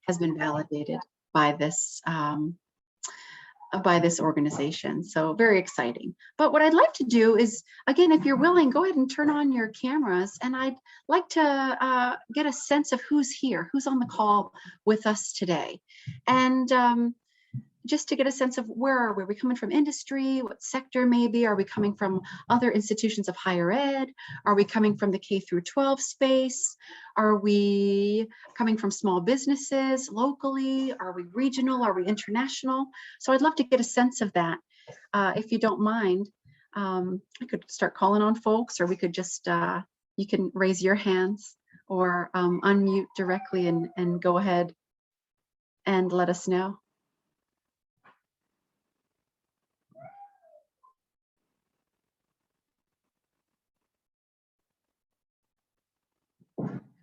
has been validated by this organization. So very exciting. But what I'd like to do is, again, if you're willing, go ahead and turn on your cameras. And I'd like to get a sense of who's here, who's on the call with us today. And just to get a sense of where are we? Are we coming from industry? What sector maybe? Are we coming from other institutions of higher ed? Are we coming from the K through 12 space? Are we coming from small businesses locally? Are we regional? Are we international? So I'd love to get a sense of that. If you don't mind, I could start calling on folks, or we could just, you can raise your hands or unmute directly and go ahead and let us know.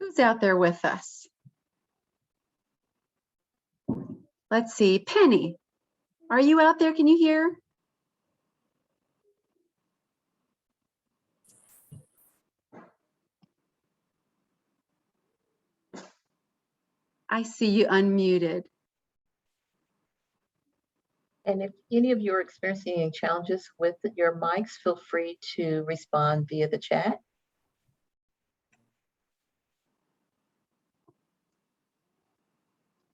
Who's out there with us? Let's see, Penny, are you out there? Can you hear? I see you unmuted. And if any of you are experiencing any challenges with your mics, feel free to respond via the chat.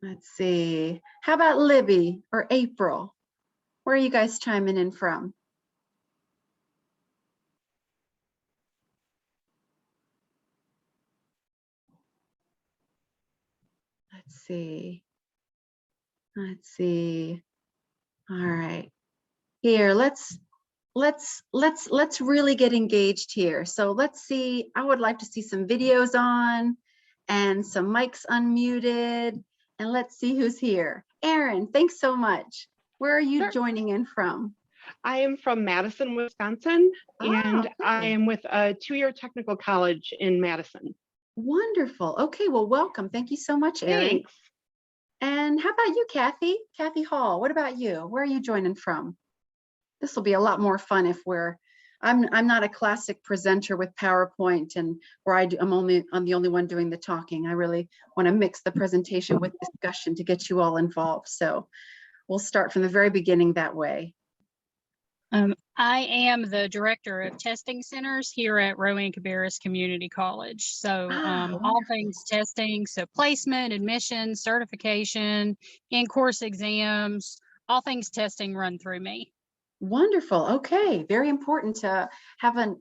Let's see. How about Libby or April? Where are you guys chiming in from? Let's see. Let's see. All right. Here, let's really get engaged here. So let's see. I would like to see some videos on and some mics unmuted. And let's see who's here. Erin, thanks so much. Where are you Sure. joining in from? I am from Madison, Wisconsin, and okay. I am with a two-year technical college in Madison. Wonderful. Okay, well, welcome. Thank you so much, Erin. Thanks. And how about you, Kathy? Kathy Hall, what about you? Where are you joining from? This will be a lot more fun if I'm not a classic presenter with PowerPoint and where I'm the only one doing the talking. I really want to mix the presentation with discussion to get you all involved. So we'll start from the very beginning that way. I am the director of testing centers here at Rowan-Cabarrus Community College. So all things testing, so placement, admission, certification, in-course exams, all things testing run through me. Wonderful. Okay, very important to have an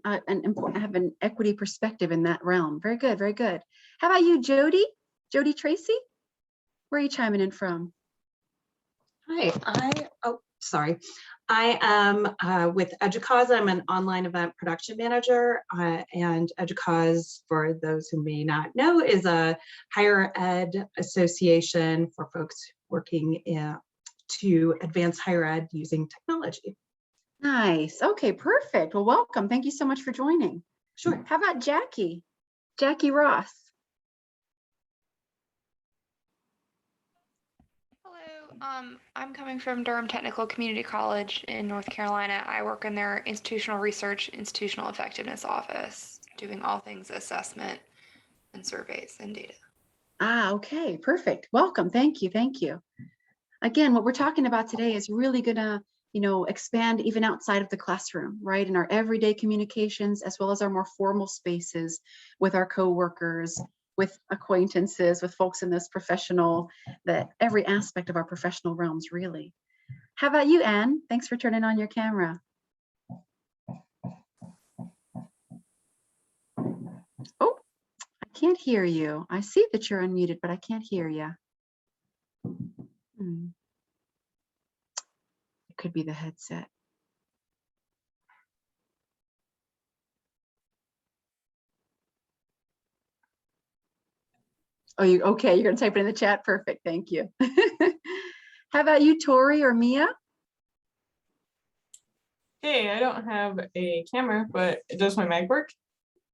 equity perspective in that realm. Very good, very good. How about you, Jody? Jody Tracy? Where are you chiming in from? Hi, I am with EDUCAUSE. I'm an online event production manager, and EDUCAUSE, for those who may not know, is a higher ed association for folks working to advance higher ed using technology. Nice. Okay, perfect. Well, welcome. Thank you so much for joining. Sure. How about Jackie? Jackie Ross. Hello, I'm coming from Durham Technical Community College in North Carolina. I work in their institutional research, institutional effectiveness office, doing all things assessment and surveys and data. Okay, perfect. Welcome. Thank you. Thank you. Again, what we're talking about today is really gonna, expand even outside of the classroom, right? In our everyday communications, as well as our more formal spaces with our coworkers, with acquaintances, with folks in this every aspect of our professional realms, really. How about you, Anne? Thanks for turning on your camera. Oh, I can't hear you. I see that you're unmuted, but I can't hear you. It could be the headset. Oh, okay? You're gonna type it in the chat. Perfect. Thank you. How about you, Tori or Mia? Hey, I don't have a camera, but does my mic work?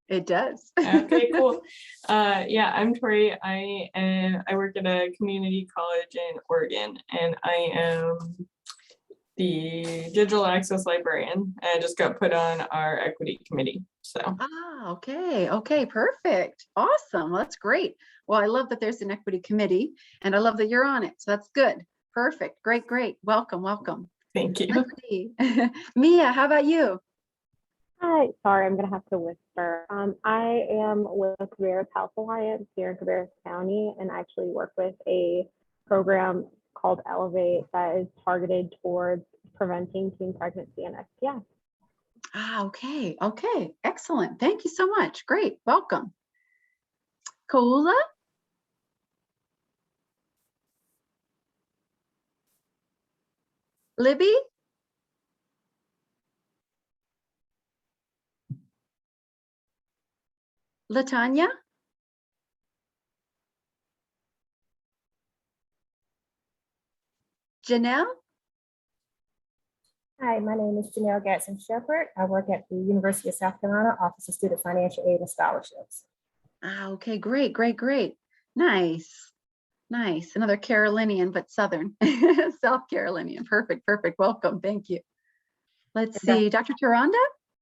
It does. Okay, cool. Yeah, I'm Tori. I work at a community college in Oregon, and I am the digital access librarian. I just got put on our equity committee. So. Okay. Okay, perfect. Awesome. Well, that's great. Well, I love that there's an equity committee, and I love that you're on it. So that's good. Perfect. Great, great. Welcome, welcome. Thank you. Let's see. Mia, how about you? Hi, sorry, I'm gonna have to whisper. I am with Cabarrus Health Alliance here in Cabarrus County, and actually work with a program called Elevate that is targeted towards preventing teen pregnancy and STI. Ah, okay, okay, excellent. Thank you so much. Great, welcome. Kaula? Libby? Latanya? Janelle? Hi, my name is Janelle Gatson Shepherd. I work at the University of South Carolina Office of Student Financial Aid and Scholarships. Ah, okay, great, great, great. Nice, nice. Another Carolinian, but Southern, South Carolinian. Perfect, perfect. Welcome, thank you. Let's see, Dr. Taronda?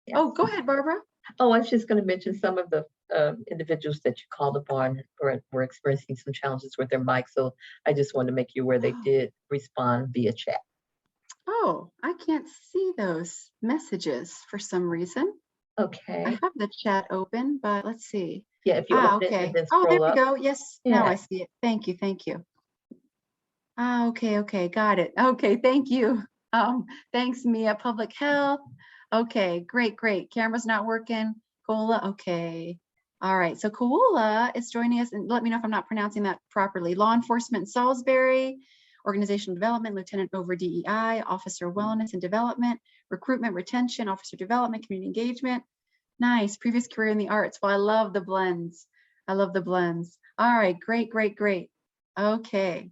Yes. Oh, go ahead, Barbara. Oh, I was just going to mention some of the individuals that you called upon were experiencing some challenges with their mic. So I just wanted to make you aware they did respond via chat. Oh, I can't see those messages for some reason. Okay. I have the chat open, but let's see. Yeah, if you open it Okay. and then Oh, there scroll we up. go. Yes, now Yeah. I see it. Thank you, thank you. Ah, okay, okay, got it. Okay, thank you. Thanks, Mia. Public health. Okay, great, great. Camera's not working. Kola, okay. All right, so Koula is joining us, and let me know if I'm not pronouncing that properly. Law enforcement in Salisbury, organizational development, lieutenant over DEI, officer wellness and development, recruitment, retention, officer development, community engagement. Nice, previous career in the arts. Well, I love the blends. I love the blends. All right, great, great, great. Okay.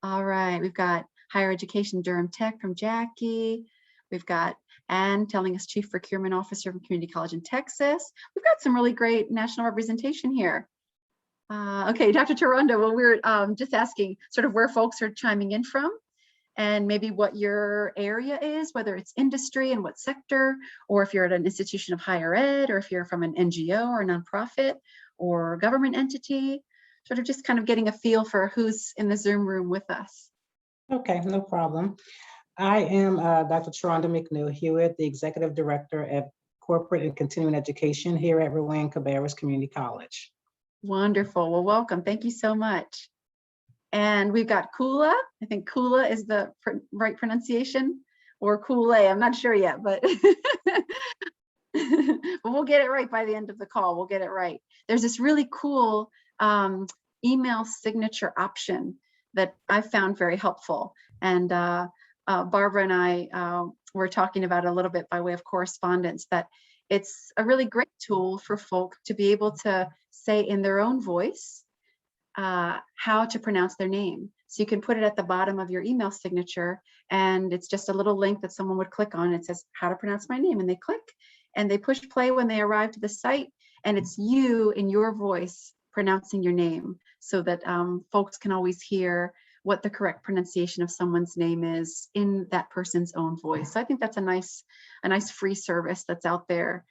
All right, we've got higher education, Durham Tech from Jackie. We've got Anne telling us Chief Procurement Officer from Community College in Texas. We've got some really great national representation here. Okay, Dr. Taronda, well, we're just asking sort of where folks are chiming in from and maybe what your area is, whether it's industry and what sector, or if you're at an institution of higher ed, or if you're from an NGO or a nonprofit or government entity, sort of just kind of getting a feel for who's in the Zoom room with us. Okay, no problem. I am Dr. Taronda McNeil Hewitt, the Executive Director at Corporate and Continuing Education here at Rowan-Cabarrus Community College. Wonderful. Well, welcome. Thank you so much. And we've got Kula. I think Kula is the right pronunciation, or Kule. I'm not sure yet, but but we'll get it right by the end of the call. We'll get it right. There's this really cool email signature option that I found very helpful. And Barbara and I were talking about it a little bit by way of correspondence, that it's a really great tool for folk to be able to say in their own voice how to pronounce their name. So you can put it at the bottom of your email signature, and it's just a little link that someone would click on. It says how to pronounce my name, and they click and they push play when they arrive to the site, and it's you in your voice pronouncing your name, so that folks can always hear what the correct pronunciation of someone's name is in that person's own voice. So I think that's a nice free service that's out there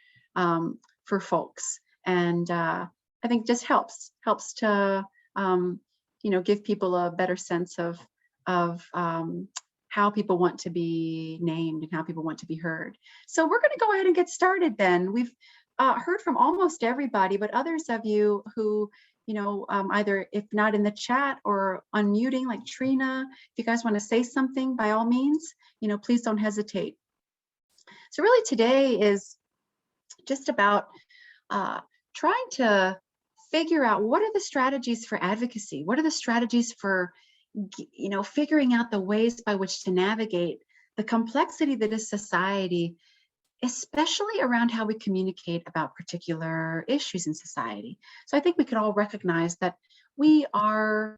for folks, and I think just helps to give people a better sense of how people want to be named and how people want to be heard. So we're going to go ahead and get started then. We've heard from almost everybody, but others of you who, either if not in the chat or unmuting, like Trina, if you guys want to say something, by all means, please don't hesitate. So really today is just about trying to figure out what are the strategies for advocacy? What are the strategies for, figuring out the ways by which to navigate the complexity that is society, especially around how we communicate about particular issues in society. So I think we could all recognize that we are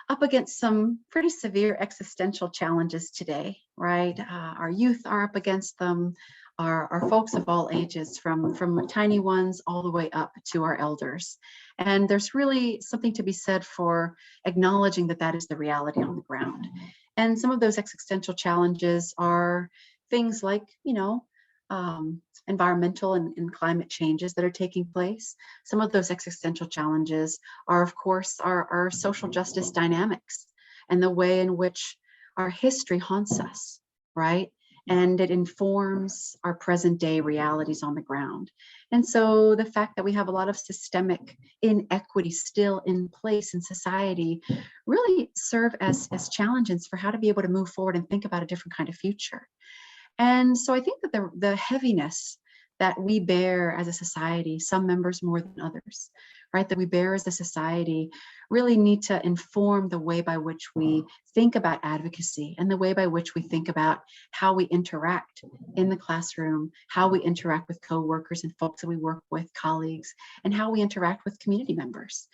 up against some pretty severe existential challenges today, right? Our youth are up against them, our folks of all ages, from tiny ones all the way up to our elders. And there's really something to be said for acknowledging that that is the reality on the ground. And some of those existential challenges are things like, environmental and climate changes that are taking place. Some of those existential challenges are, of course, our social justice dynamics and the way in which our history haunts us, right? And it informs our present day realities on the ground. And so the fact that we have a lot of systemic inequity still in place in society really serve as challenges for how to be able to move forward and think about a different kind of future. And so I think that the heaviness that we bear as a society, some members more than others, right, that we bear as a society really need to inform the way by which we think about advocacy and the way by which we think about how we interact in the classroom, how we interact with coworkers and folks that we work with, colleagues, and how we interact with community members.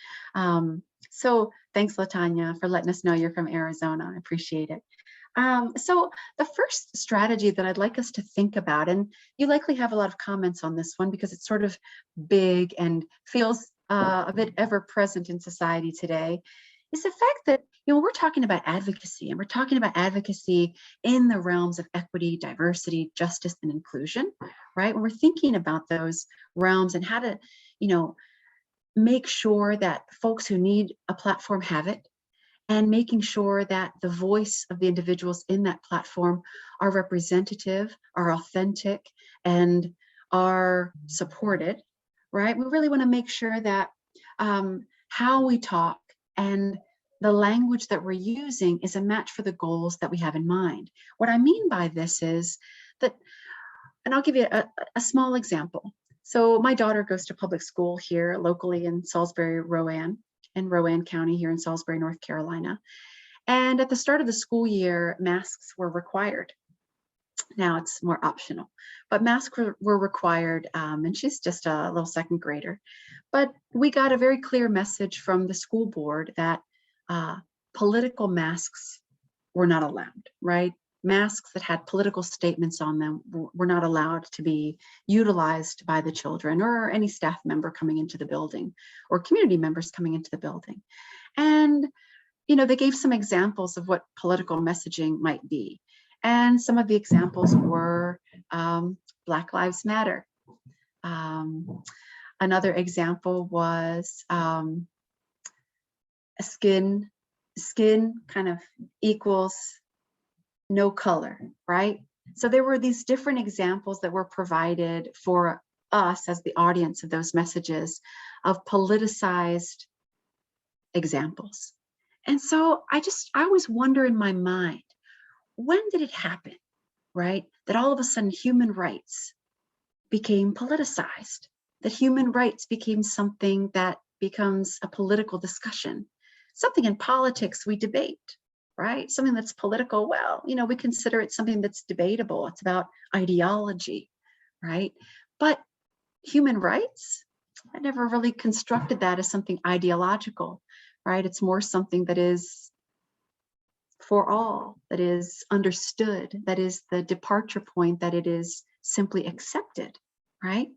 So thanks, LaTanya, for letting us know you're from Arizona. I appreciate it. So the first strategy that I'd like us to think about, and you likely have a lot of comments on this one because it's sort of big and feels a bit ever present in society today, is the fact that, you know, we're talking about advocacy, and we're talking about advocacy in the realms of equity, diversity, justice, and inclusion, right? When we're thinking about those realms and how to, you know, make sure that folks who need a platform have it, and making sure that the voice of the individuals in that platform are representative, are authentic, and are supported, right? We really want to make sure that how we talk and the language that we're using is a match for the goals that we have in mind. What I mean by this is that, and I'll give you a small example. So my daughter goes to public school here locally in Salisbury, Rowan County here in Salisbury, North Carolina. And at the start of the school year, masks were required. Now it's more optional, but masks were required, and she's just a little second grader. But we got a very clear message from the school board that political masks were not allowed, right? Masks that had political statements on them were not allowed to be utilized by the children or any staff member coming into the building or community members coming into the building. And, you know, they gave some examples of what political messaging might be. And some of the examples were Black Lives Matter. Another example was skin kind of equals no color, right? So there were these different examples that were provided for us as the audience of those messages of politicized examples. And so I always wonder in my mind, when did it happen, right? That all of a sudden human rights became politicized, that human rights became something that becomes a political discussion, something in politics we debate, right? Something that's political, well, you know, we consider it something that's debatable. It's about ideology, right? But human rights, I never really constructed that as something ideological, right? It's more something that is for all, that is understood, that is the departure point, that it is simply accepted, right?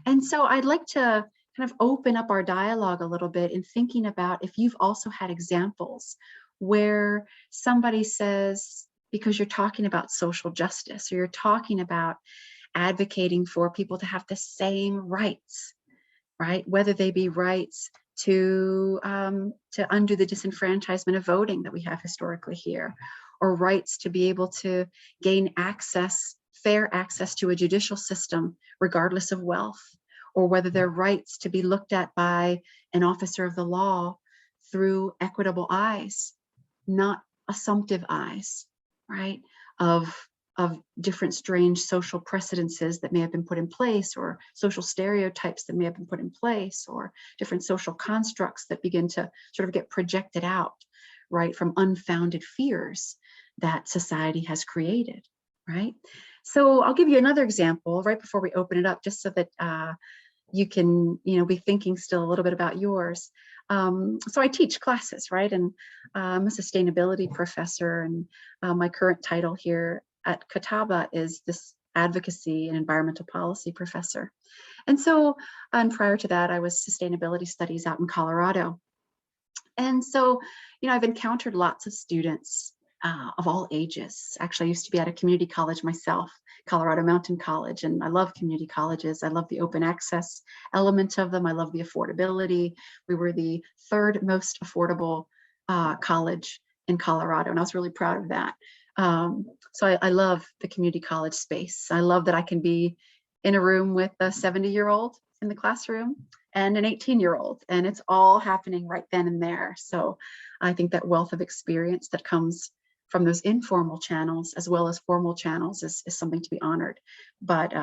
And so I'd like to kind of open up our dialogue a little bit in thinking about if you've also had examples where somebody says, because you're talking about social justice or you're talking about advocating for people to have the same rights, right? Whether they be rights to undo the disenfranchisement of voting that we have historically here, or rights to be able to gain access, fair access to a judicial system, regardless of wealth, or whether they're rights to be looked at by an officer of the law through equitable eyes, not assumptive eyes, right? Of different strange social precedences that may have been put in place, or social stereotypes that may have been put in place, or different social constructs that begin to sort of get projected out, right, from unfounded fears that society has created, right? So I'll give you another example right before we open it up, just so that you can, you know, be thinking still a little bit about yours. So I teach classes, right? And I'm a sustainability professor, and my current title here at Catawba is this advocacy and environmental policy professor. And so, and prior to that, I was sustainability studies out in Colorado. And so, you know, I've encountered lots of students of all ages. Actually, I used to be at a community college myself, Colorado Mountain College, and I love community colleges. I love the open access element of them. I love the affordability. We were the third most affordable college in Colorado, and I was really proud of that. So I love the community college space. I love that I can be in a room with a 70-year-old in the classroom and an 18-year-old, and it's all happening right then and there. So I think that wealth of experience that comes from those informal channels as well as formal channels is something to be honored. But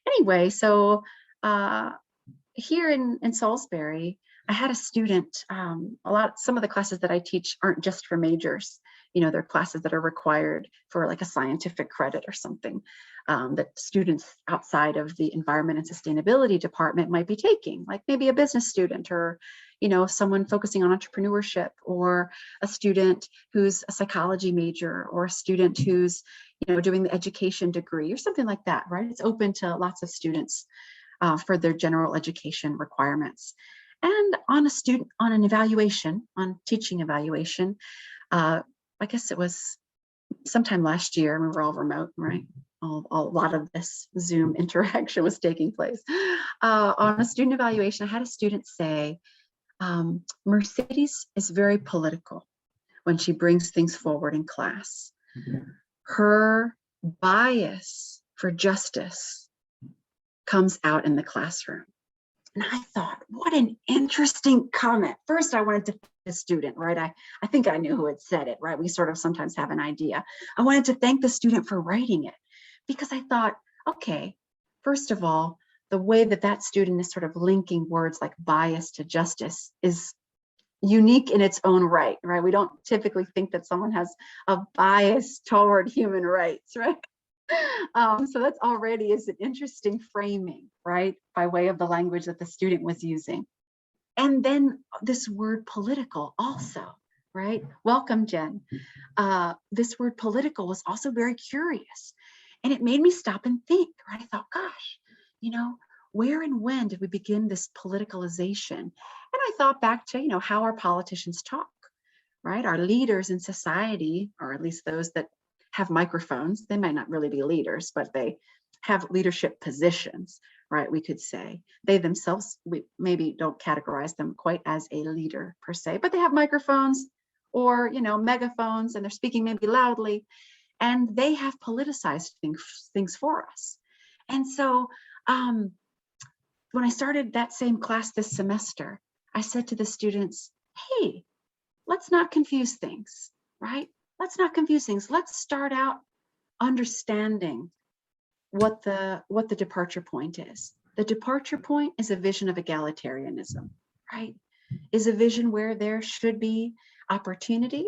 anyway, so here in Salisbury, I had a student, some of the classes that I teach aren't just for majors. You know, they're classes that are required for like a scientific credit or something that students outside of the environment and sustainability department might be taking, like maybe a business student or, you know, someone focusing on entrepreneurship, or a student who's a psychology major, or a student who's, you know, doing the education degree or something like that, right? It's open to lots of students for their general education requirements. And on an evaluation, on teaching evaluation, I guess it was sometime last year, we were all remote, right? A lot of this Zoom interaction was taking place. On a student evaluation, I had a student say, Mercedes is very political when she brings things forward in class. Her bias for justice comes out in the classroom. And I thought, what an interesting comment. First, I wanted to thank the student, right? I think I knew who had said it, right? We sort of sometimes have an idea. I wanted to thank the student for writing it, because I thought, okay, first of all, the way that student is sort of linking words like bias to justice is unique in its own right? We don't typically think that someone has a bias toward human rights, right? So that's already is an interesting framing, right? By way of the language that the student was using. And then this word political also, right? Welcome, Jen. This word political was also very curious. And it made me stop and think, right? I thought, gosh, you know, where and when did we begin this politicalization? And I thought back to, you know, how our politicians talk, right? Our leaders in society, or at least those that have microphones, they might not really be leaders, but they have leadership positions, right? We could say they themselves, we maybe don't categorize them quite as a leader per se, but they have microphones or, you know, megaphones, and they're speaking maybe loudly, and they have politicized things for us. And so when I started that same class this semester, I said to the students, hey, let's not confuse things, right? Let's not confuse things. Let's start out understanding what the departure point is. The departure point is a vision of egalitarianism, right? Is a vision where there should be opportunity,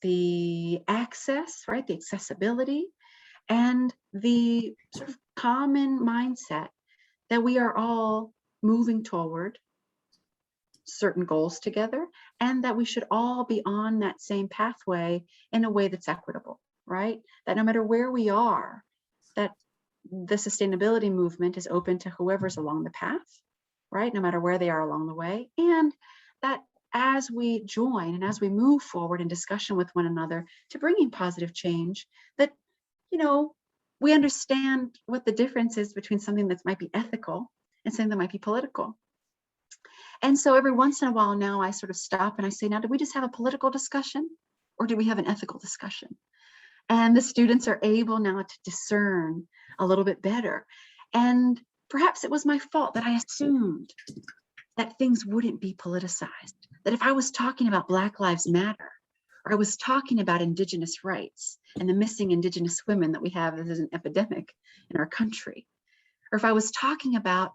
the access, right? The accessibility, and the sort of common mindset that we are all moving toward certain goals together, and that we should all be on that same pathway in a way that's equitable, right? That no matter where we are, that the sustainability movement is open to whoever's along the path, right? No matter where they are along the way. And that as we join and as we move forward in discussion with one another to bringing positive change, that, you know, we understand what the difference is between something that might be ethical and something that might be political. And so every once in a while now I sort of stop and I say, now, do we just have a political discussion or do we have an ethical discussion? And the students are able now to discern a little bit better. And perhaps it was my fault that I assumed that things wouldn't be politicized, that if I was talking about Black Lives Matter, or I was talking about Indigenous rights and the missing Indigenous women that we have as an epidemic in our country, or if I was talking about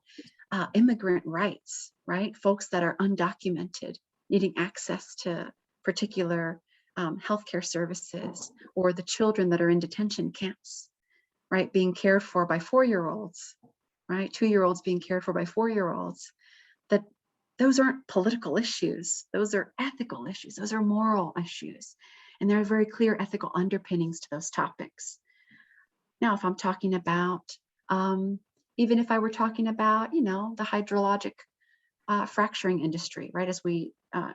immigrant rights, right? Folks that are undocumented, needing access to particular healthcare services, or the children that are in detention camps, right? Being cared for by 4-year-olds, right? 2-year-olds being cared for by 4-year-olds, that those aren't political issues. Those are ethical issues. Those are moral issues. And there are very clear ethical underpinnings to those topics. Now, if I'm talking about, even if I were talking about, you know, the hydrologic fracturing industry, right, as we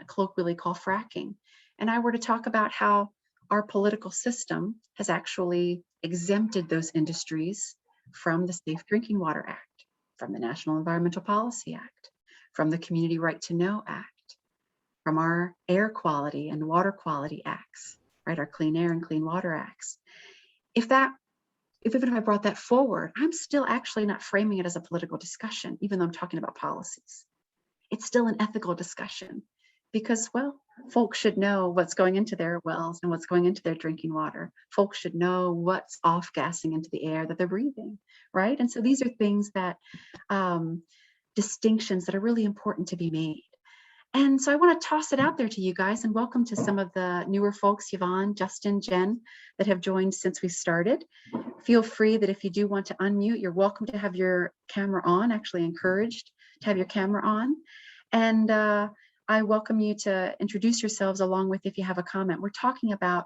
colloquially call fracking, and I were to talk about how our political system has actually exempted those industries from the Safe Drinking Water Act, from the National Environmental Policy Act, from the Community Right to Know Act, from our Air Quality and Water Quality Acts, right, our Clean Air and Clean Water Acts. Even if I brought that forward, I'm still actually not framing it as a political discussion, even though I'm talking about policies. It's still an ethical discussion because, well, folks should know what's going into their wells and what's going into their drinking water. Folks should know what's off-gassing into the air that they're breathing, right? And so these are things that, distinctions that are really important to be made. And so I want to toss it out there to you guys, and welcome to some of the newer folks, Yvonne, Justin, Jen, that have joined since we started. Feel free that if you do want to unmute, you're welcome to have your camera on, actually encouraged to have your camera on. And I welcome you to introduce yourselves along with if you have a comment. We're talking about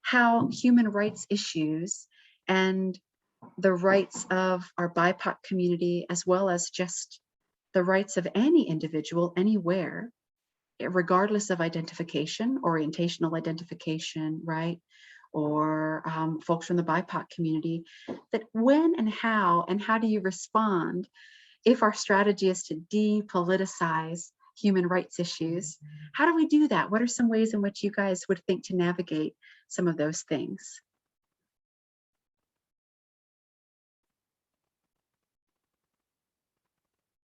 how human rights issues and the rights of our BIPOC community, as well as just the rights of any individual anywhere, regardless of identification, orientational identification, right? Or folks from the BIPOC community, that when and how do you respond if our strategy is to depoliticize human rights issues? How do we do that? What are some ways in which you guys would think to navigate some of those things?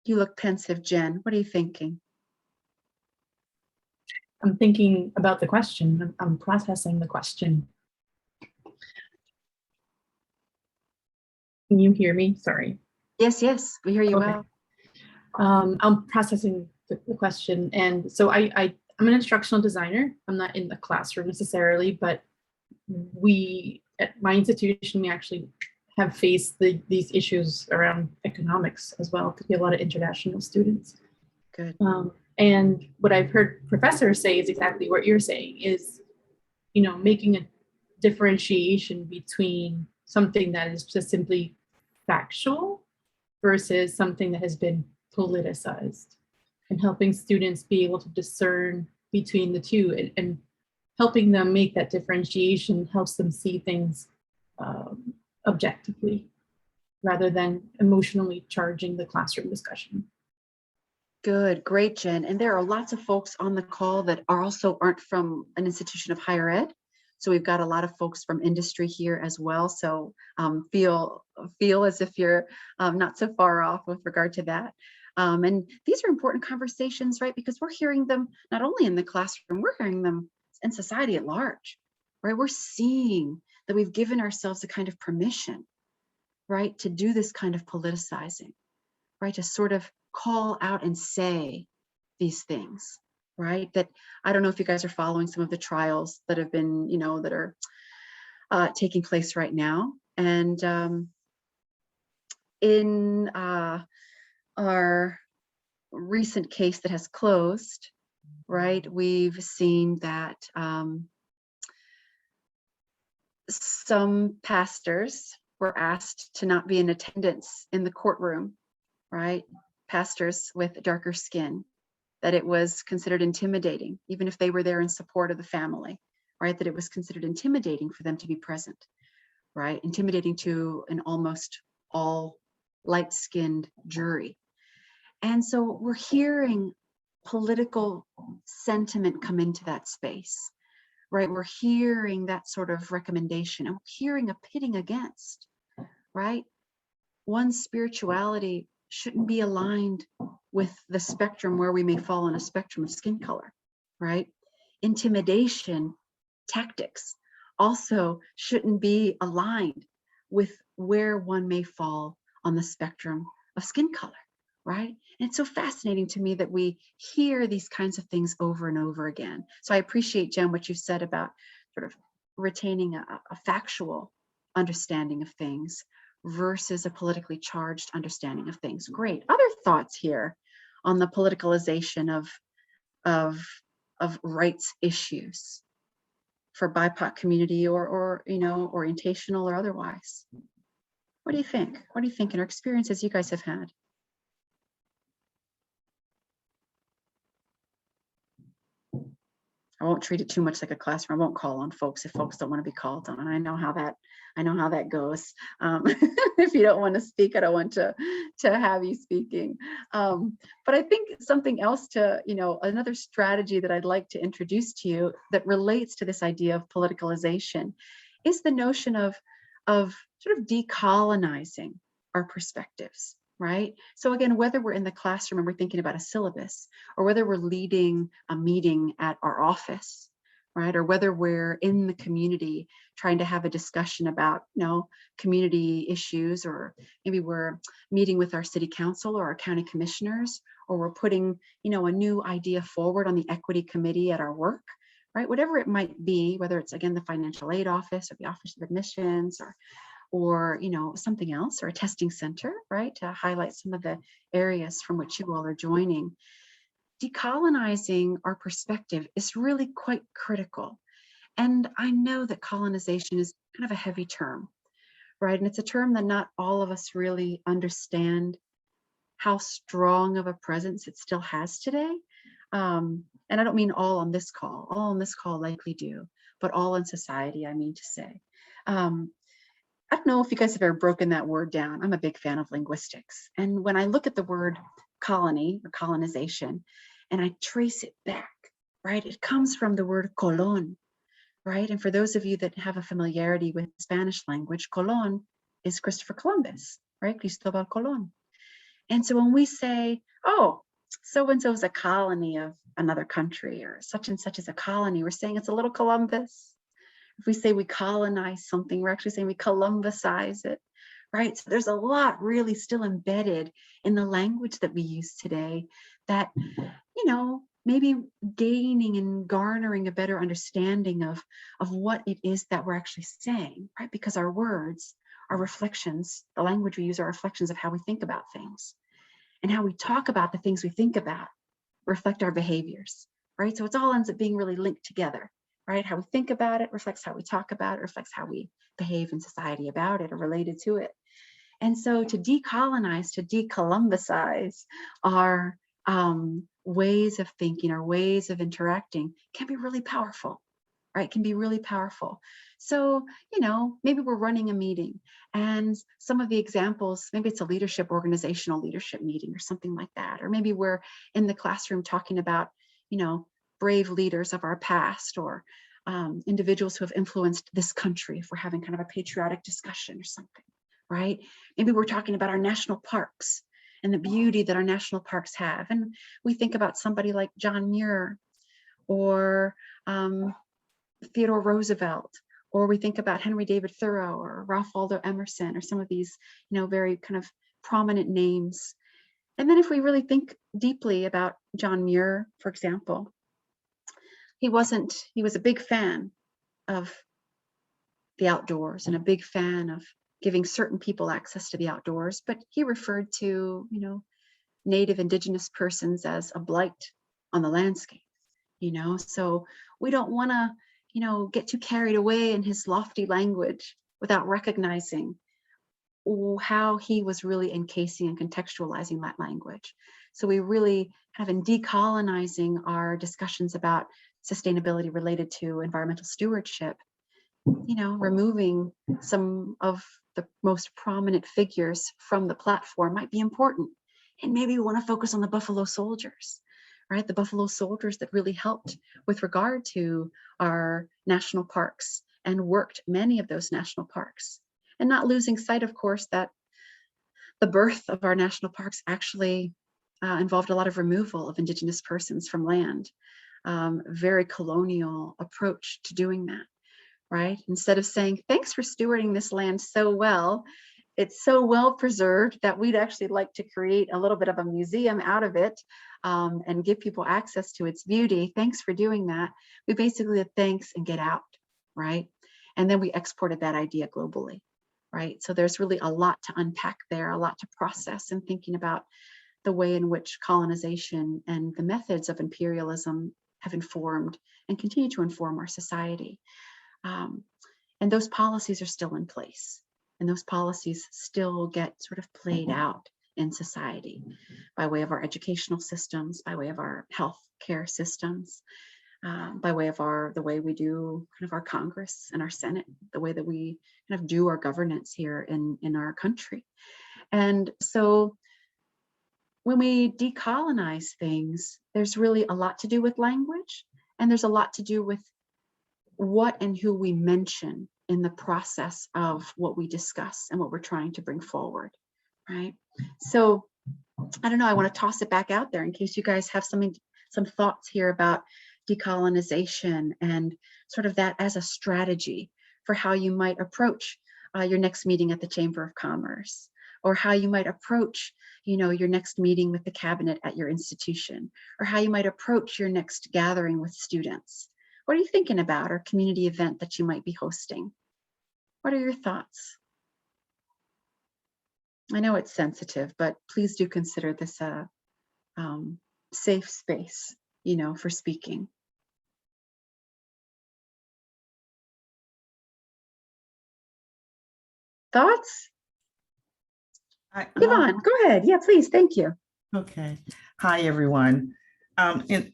You look pensive, Jen. What are you thinking? I'm thinking about the question. I'm processing the question. Can you hear me? Sorry. Yes, we hear you well. I'm processing the question. And so I'm an instructional designer. I'm not in the classroom necessarily, but we, at my institution, we actually have faced these issues around economics as well, because we have a lot of international students. Good. And what I've heard professors say is exactly what you're saying, is, making a differentiation between something that is just simply factual versus something that has been politicized, and helping students be able to discern between the two, and helping them make that differentiation helps them see things objectively rather than emotionally charging the classroom discussion. Good, great, Jen. And there are lots of folks on the call that aren't from an institution of higher ed. So we've got a lot of folks from industry here as well. So feel as if you're not so far off with regard to that. And these are important conversations, right? Because we're hearing them not only in the classroom, we're hearing them in society at large, right? We're seeing that we've given ourselves a kind of permission, right, to do this kind of politicizing, right, to sort of call out and say these things, right? That I don't know if you guys are following some of the trials that have been, that are taking place right now. And in our recent case that has closed, right, we've seen that some pastors were asked to not be in attendance in the courtroom, right? Pastors with darker skin, that it was considered intimidating, even if they were there in support of the family, right? That it was considered intimidating for them to be present, right? Intimidating to an almost all light-skinned jury. And so we're hearing political sentiment come into that space, right? We're hearing that sort of recommendation, and we're hearing a pitting against, right? One's spirituality shouldn't be aligned with the spectrum where we may fall on a spectrum of skin color, right? Intimidation tactics also shouldn't be aligned with where one may fall on the spectrum of skin color, right? And it's so fascinating to me that we hear these kinds of things over and over again. So I appreciate, Jen, what you said about sort of retaining a factual understanding of things versus a politically charged understanding of things. Great. Other thoughts here on the politicalization of rights issues for BIPOC community or orientational or otherwise. What do you think? What do you think in our experiences you guys have had? I won't treat it too much like a classroom. I won't call on folks if folks don't want to be called on. I know how that goes. If you don't want to speak, I don't want to have you speaking. But I think something else to, another strategy that I'd like to introduce to you that relates to this idea of politicalization is the notion of sort of decolonizing our perspectives. Right? So again, whether we're in the classroom and we're thinking about a syllabus, or whether we're leading a meeting at our office, right? Or whether we're in the community trying to have a discussion about, community issues, or maybe we're meeting with our city council or our county commissioners, or we're putting, a new idea forward on the equity committee at our work, right? Whatever it might be, whether it's again, the financial aid office or the office of admissions or something else, or a testing center, right, to highlight some of the areas from which you all are joining. Decolonizing our perspective is really quite critical. And I know that colonization is kind of a heavy term, right? And it's a term that not all of us really understand how strong of a presence it still has today. And I don't mean all on this call. All on this call likely do, but all in society, I mean to say. I don't know if you guys have ever broken that word down. I'm a big fan of linguistics. And when I look at the word colony or colonization, and I trace it back, right, it comes from the word colon, right? And for those of you that have a familiarity with Spanish language, colon is Christopher Columbus, right? Cristobal Colon. And so when we say, oh, so-and-so is a colony of another country, or such and such is a colony, we're saying it's a little Columbus. If we say we colonize something, we're actually saying we Columbusize it, right? So there's a lot really still embedded in the language that we use today that, maybe gaining and garnering a better understanding of what it is that we're actually saying, right? Because our words are reflections, the language we use are reflections of how we think about things, and how we talk about the things we think about reflect our behaviors, right? So it all ends up being really linked together. Right? How we think about it reflects how we talk about it, reflects how we behave in society about it or related to it. And so to decolonize, to decolumbusize our ways of thinking, our ways of interacting can be really powerful, right? Can be really powerful. So, maybe we're running a meeting, and some of the examples, maybe it's a organizational leadership meeting or something like that. Or maybe we're in the classroom talking about, brave leaders of our past, or individuals who have influenced this country, if we're having kind of a patriotic discussion or something, right? Maybe we're talking about our national parks and the beauty that our national parks have. And we think about somebody like John Muir, or Theodore Roosevelt, or we think about Henry David Thoreau or Ralph Waldo Emerson, or some of these, very kind of prominent names. And then if we really think deeply about John Muir, for example, he was a big fan of the outdoors and a big fan of giving certain people access to the outdoors, but he referred to, Native Indigenous persons as a blight on the landscape, so we don't want to, get too carried away in his lofty language without recognizing how he was really encasing and contextualizing that language. So we really have in decolonizing our discussions about sustainability related to environmental stewardship, removing some of the most prominent figures from the platform might be important. And maybe we want to focus on the Buffalo Soldiers, right? The Buffalo Soldiers that really helped with regard to our national parks and worked many of those national parks. And not losing sight, of course, that the birth of our national parks actually involved a lot of removal of Indigenous persons from land. Very colonial approach to doing that, right? Instead of saying, thanks for stewarding this land so well, it's so well preserved that we'd actually like to create a little bit of a museum out of it and give people access to its beauty. Thanks for doing that. We basically said thanks and get out, right? And then we exported that idea globally, right? So there's really a lot to unpack there, a lot to process in thinking about the way in which colonization and the methods of imperialism have informed and continue to inform our society. And those policies are still in place. And those policies still get sort of played out in society by way of our educational systems, by way of our health care systems. by way of the way we do kind of our Congress and our Senate, the way that we kind of do our governance here in our country. And so when we decolonize things, there's really a lot to do with language, and there's a lot to do with what and who we mention in the process of what we discuss and what we're trying to bring forward, right? So I don't know, I want to toss it back out there in case you guys have some thoughts here about decolonization and sort of that as a strategy for how you might approach your next meeting at the Chamber of Commerce, or how you might approach, your next meeting with the cabinet at your institution, or how you might approach your next gathering with students. What are you thinking about, or community event that you might be hosting? What are your thoughts? I know it's sensitive, but please do consider this a safe space, for speaking. Thoughts? Yvonne, go ahead. Yeah, please. Thank you. Okay. Hi, everyone. In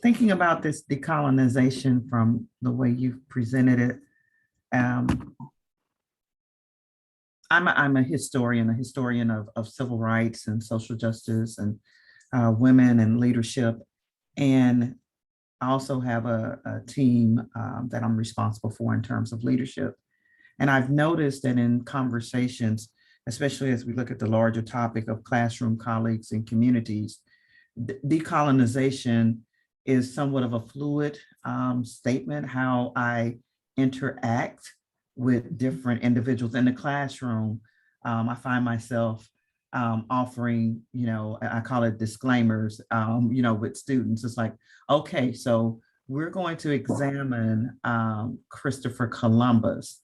thinking about this decolonization from the way you've presented it, I'm a historian of civil rights and social justice and women and leadership. And I also have a team that I'm responsible for in terms of leadership. And I've noticed that in conversations, especially as we look at the larger topic of classroom colleagues and communities, decolonization is somewhat of a fluid statement, how I interact with different individuals in the classroom. I find myself offering, I call it disclaimers, with students. It's like, okay, so we're going to examine Christopher Columbus,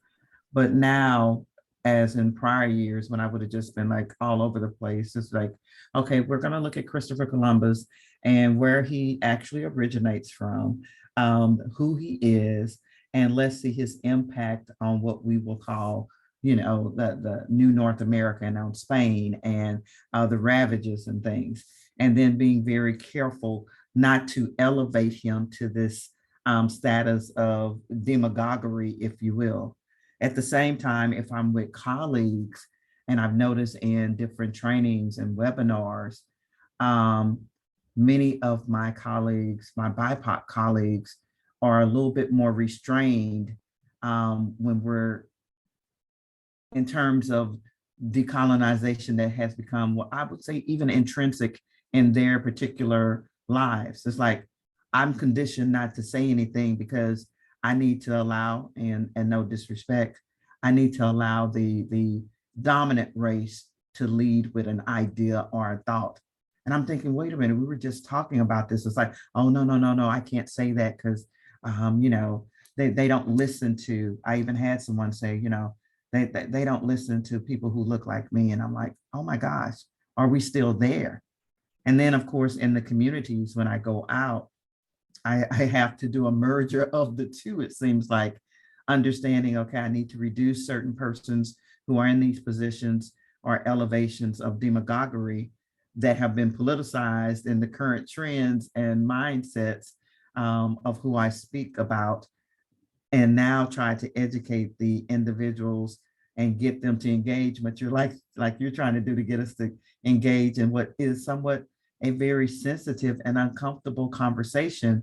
but now, as in prior years when I would have just been like all over the place, it's like, okay, we're going to look at Christopher Columbus and where he actually originates from, who he is, and let's see his impact on what we will call, the new North America and on Spain and the ravages and things. And then being very careful not to elevate him to this status of demagoguery, if you will. At the same time, if I'm with colleagues, and I've noticed in different trainings and webinars, many of my colleagues, my BIPOC colleagues, are a little bit more restrained when we're in terms of decolonization that has become what I would say even intrinsic in their particular lives. It's like, I'm conditioned not to say anything because I need to allow, and no disrespect, I need to allow the dominant race to lead with an idea or a thought. And I'm thinking, wait a minute, we were just talking about this. It's like, oh, no, I can't say that because, they don't listen to, I even had someone say, they don't listen to people who look like me. And I'm like, oh my gosh, are we still there? And then of course, in the communities, when I go out, I have to do a merger of the two, it seems like, understanding, okay, I need to reduce certain persons who are in these positions or elevations of demagoguery that have been politicized in the current trends and mindsets of who I speak about, and now try to educate the individuals and get them to engage. But you're like you're trying to do to get us to engage in what is somewhat a very sensitive and uncomfortable conversation.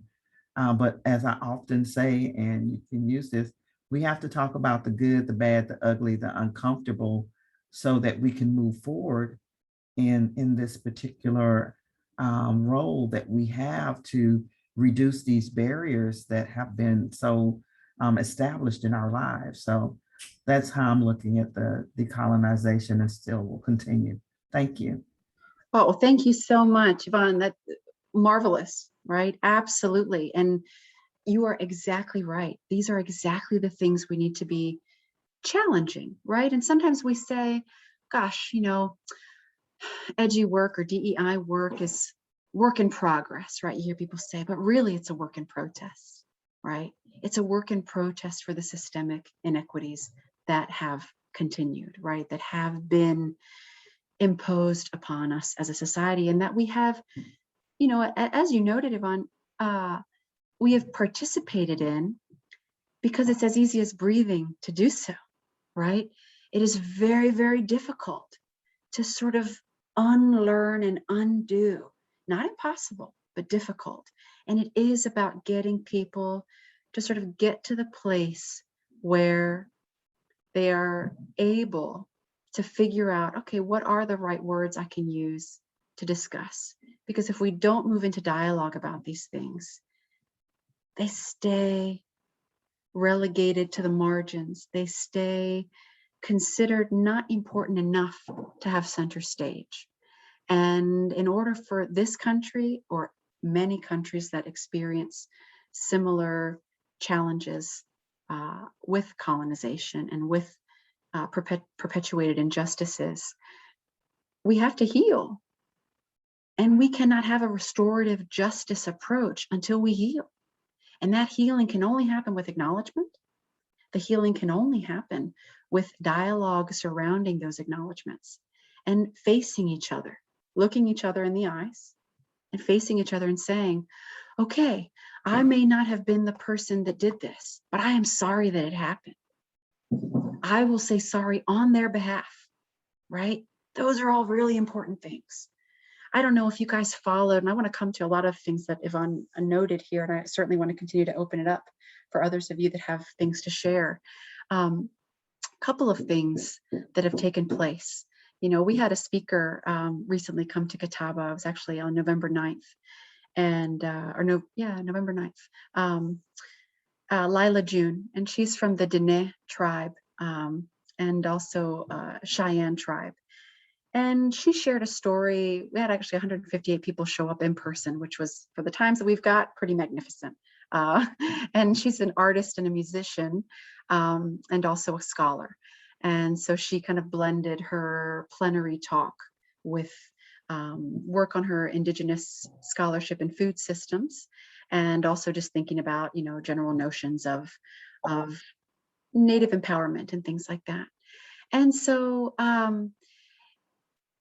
But as I often say, and you can use this, we have to talk about the good, the bad, the ugly, the uncomfortable, so that we can move forward in this particular role that we have to reduce these barriers that have been so established in our lives. So that's how I'm looking at the decolonization, and still will continue. Thank you. Oh, well, thank you so much, Yvonne. That's marvelous, right? Absolutely. And you are exactly right. These are exactly the things we need to be challenging, right? And sometimes we say, gosh, edgy work or DEI work is work in progress, right? You hear people say, but really it's a work in protest, right? It's a work in protest for the systemic inequities that have continued, right? That have been imposed upon us as a society, and that we have, as you noted, Yvonne, we have participated in because it's as easy as breathing to do so, right? It is very, very difficult to sort of unlearn and undo. Not impossible, but difficult. And it is about getting people to sort of get to the place where they are able to figure out, okay, what are the right words I can use to discuss? Because if we don't move into dialogue about these things, they stay relegated to the margins. They stay considered not important enough to have center stage. And in order for this country, or many countries that experience similar challenges with colonization and with perpetuated injustices, we have to heal. And we cannot have a restorative justice approach until we heal. And that healing can only happen with acknowledgement. The healing can only happen with dialogue surrounding those acknowledgements and facing each other, looking each other in the eyes and facing each other and saying, okay, I may not have been the person that did this, but I am sorry that it happened. I will say sorry on their behalf, right? Those are all really important things. I don't know if you guys followed, and I want to come to a lot of things that Yvonne noted here, and I certainly want to continue to open it up for others of you that have things to share. Couple of things that have taken place. You know, we had a speaker recently come to Catawba. It was actually on November 9th, and November 9th. Lila June, and she's from the Diné tribe and also Cheyenne Tribe. And she shared a story. We had actually 158 people show up in person, which was, for the times that we've got, pretty magnificent. And she's an artist and a musician and also a scholar. And so she kind of blended her plenary talk with work on her Indigenous scholarship in food systems, and also just thinking about, you know, general notions of Native empowerment and things like that. And so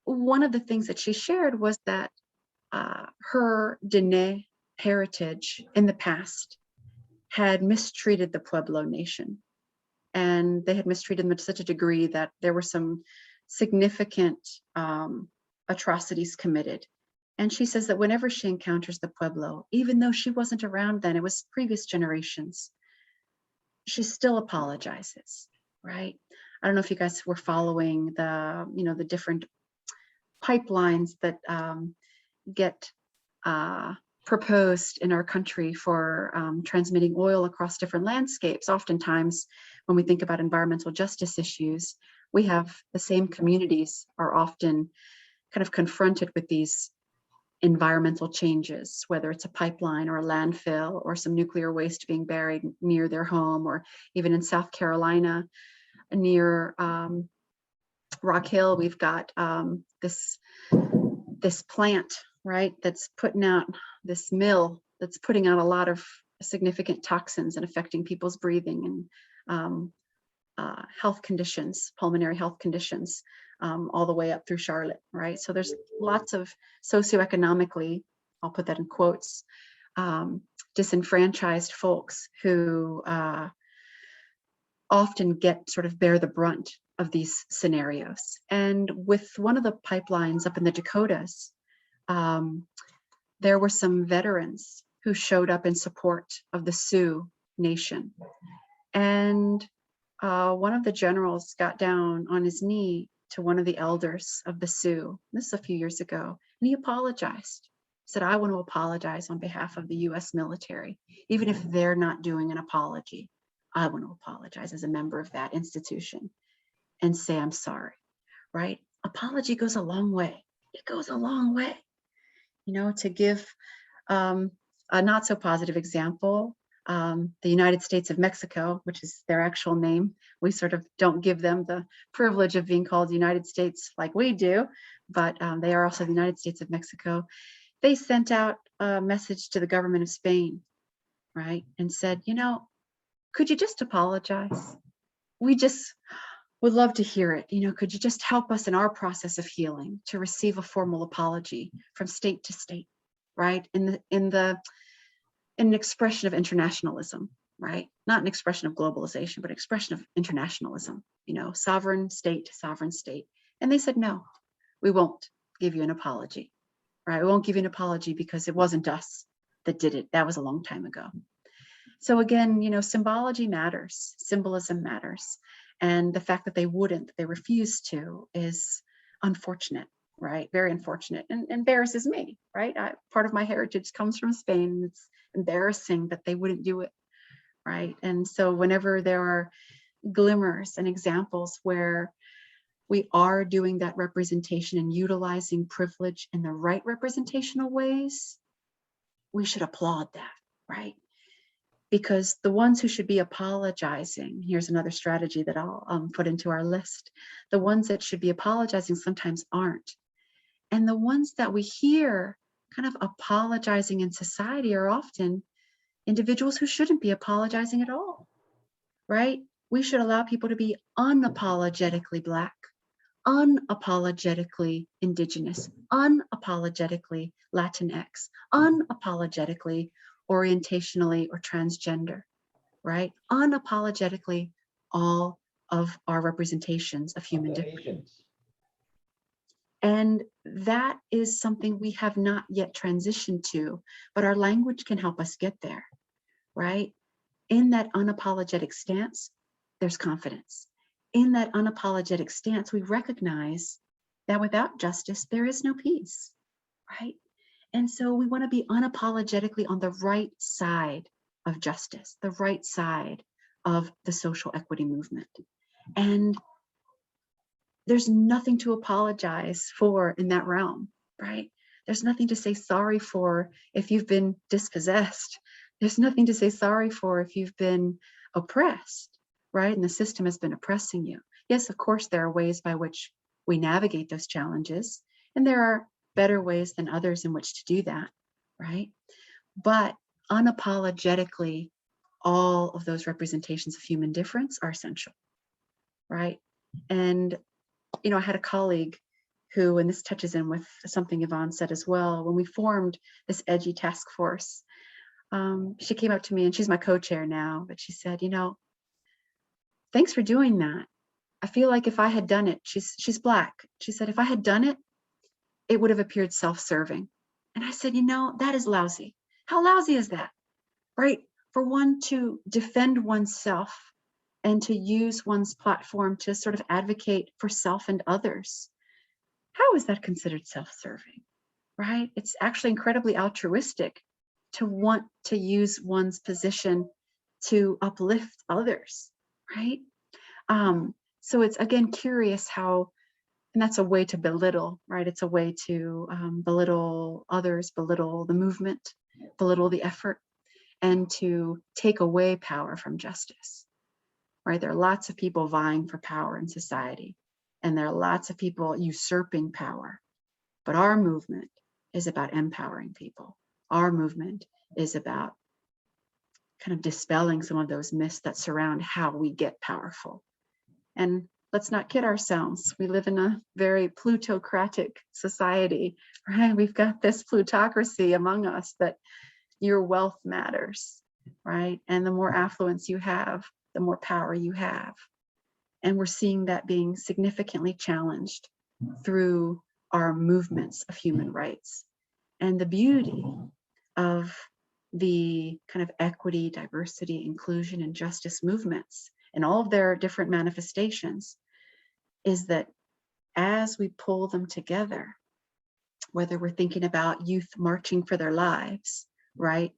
one of the things that she shared was that her Diné heritage in the past had mistreated the Pueblo nation. And they had mistreated them to such a degree that there were some significant atrocities committed. And she says that whenever she encounters the Pueblo, even though she wasn't around then, it was previous generations, she still apologizes, right? I don't know if you guys were following the, you know, the different pipelines that get proposed in our country for transmitting oil across different landscapes. Oftentimes, when we think about environmental justice issues, we have the same communities are often kind of confronted with these environmental changes, whether it's a pipeline or a landfill or some nuclear waste being buried near their home, or even in South Carolina near Rock Hill, we've got this plant, right, that's putting out, this mill that's putting out a lot of significant toxins and affecting people's breathing and health conditions, pulmonary health conditions, all the way up through Charlotte, right? So there's lots of socioeconomically, I'll put that in quotes, disenfranchised folks who often sort of bear the brunt of these scenarios. And with one of the pipelines up in the Dakotas, there were some veterans who showed up in support of the Sioux Nation. And one of the generals got down on his knee to one of the elders of the Sioux. This is a few years ago, and he apologized. He said, I want to apologize on behalf of the US military, even if they're not doing an apology. I want to apologize as a member of that institution and say I'm sorry, right? Apology goes a long way. It goes a long way. You know, to give a not so positive example, the United States of Mexico, which is their actual name, we sort of don't give them the privilege of being called the United States like we do, but they are also the United States of Mexico. They sent out a message to the government of Spain, right, and said, you know, could you just apologize? We just would love to hear it. You know, could you just help us in our process of healing to receive a formal apology from state to state, right? In the an expression of internationalism, right? Not an expression of globalization, but an expression of internationalism, you know, sovereign state to sovereign state. And they said, no, we won't give you an apology, right? We won't give you an apology because it wasn't us that did it. That was a long time ago. So again, you know, symbology matters, symbolism matters. And the fact that they wouldn't, they refused to, is unfortunate, right? Very unfortunate, and embarrasses me, right? Part of my heritage comes from Spain. It's embarrassing that they wouldn't do it, right? And so whenever there are glimmers and examples where we are doing that representation and utilizing privilege in the right representational ways, we should applaud that, right? Because the ones who should be apologizing, here's another strategy that I'll put into our list, the ones that should be apologizing sometimes aren't. And the ones that we hear kind of apologizing in society are often individuals who shouldn't be apologizing at all, right? We should allow people to be unapologetically Black, unapologetically Indigenous, unapologetically Latinx, unapologetically orientationally or transgender, right? Unapologetically all of our representations of human difference. And that is something we have not yet transitioned to, but our language can help us get there, right? In that unapologetic stance, there's confidence. In that unapologetic stance, we recognize that without justice, there is no peace, right? And so we want to be unapologetically on the right side of justice, the right side of the social equity movement. And there's nothing to apologize for in that realm, right? There's nothing to say sorry for if you've been dispossessed. There's nothing to say sorry for if you've been oppressed, right? And the system has been oppressing you. Yes, of course, there are ways by which we navigate those challenges, and there are better ways than others in which to do that, right? But unapologetically, all of those representations of human difference are essential, right? And, you know, I had a colleague who, and this touches in with something Yvonne said as well, when we formed this EDGY task force, she came up to me, and she's my co-chair now, but she said, you know, thanks for doing that. I feel like if I had done it, she's Black. She said, if I had done it, it would have appeared self-serving. And I said, you know, that is lousy. How lousy is that, right? For one to defend oneself and to use one's platform to sort of advocate for self and others. How is that considered self-serving, right? It's actually incredibly altruistic to want to use one's position to uplift others, right? So it's, again, curious how, and that's a way to belittle, right? It's a way to belittle others, belittle the movement, belittle the effort, and to take away power from justice, right? There are lots of people vying for power in society, and there are lots of people usurping power. But our movement is about empowering people. Our movement is about kind of dispelling some of those myths that surround how we get powerful. And let's not kid ourselves. We live in a very plutocratic society, right? We've got this plutocracy among us that your wealth matters, right? And the more affluence you have, the more power you have. And we're seeing that being significantly challenged through our movements of human rights. And the beauty of the kind of equity, diversity, inclusion, and justice movements and all of their different manifestations is that as we pull them together, whether we're thinking about youth marching for their lives, right,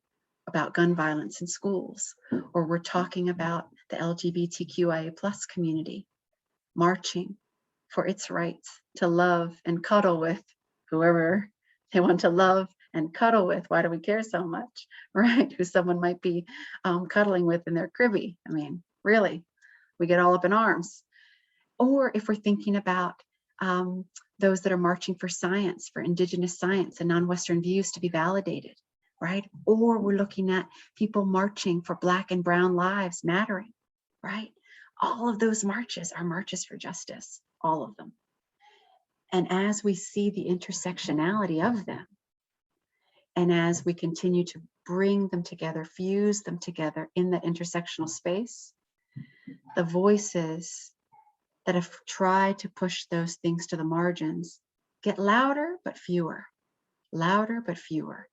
about gun violence in schools, or we're talking about the LGBTQIA+ community marching for its rights to love and cuddle with whoever they want to love and cuddle with. Why do we care so much, right? Who someone might be cuddling with in their cribby. I mean, really, we get all up in arms. Or if we're thinking about those that are marching for science, for Indigenous science and non-Western views to be validated, right? Or we're looking at people marching for Black and Brown lives mattering, right? All of those marches are marches for justice, all of them. And as we see the intersectionality of them, And as we continue to bring them together, fuse them together in that intersectional space, the voices that have tried to push those things to the margins get louder but fewer, louder but fewer.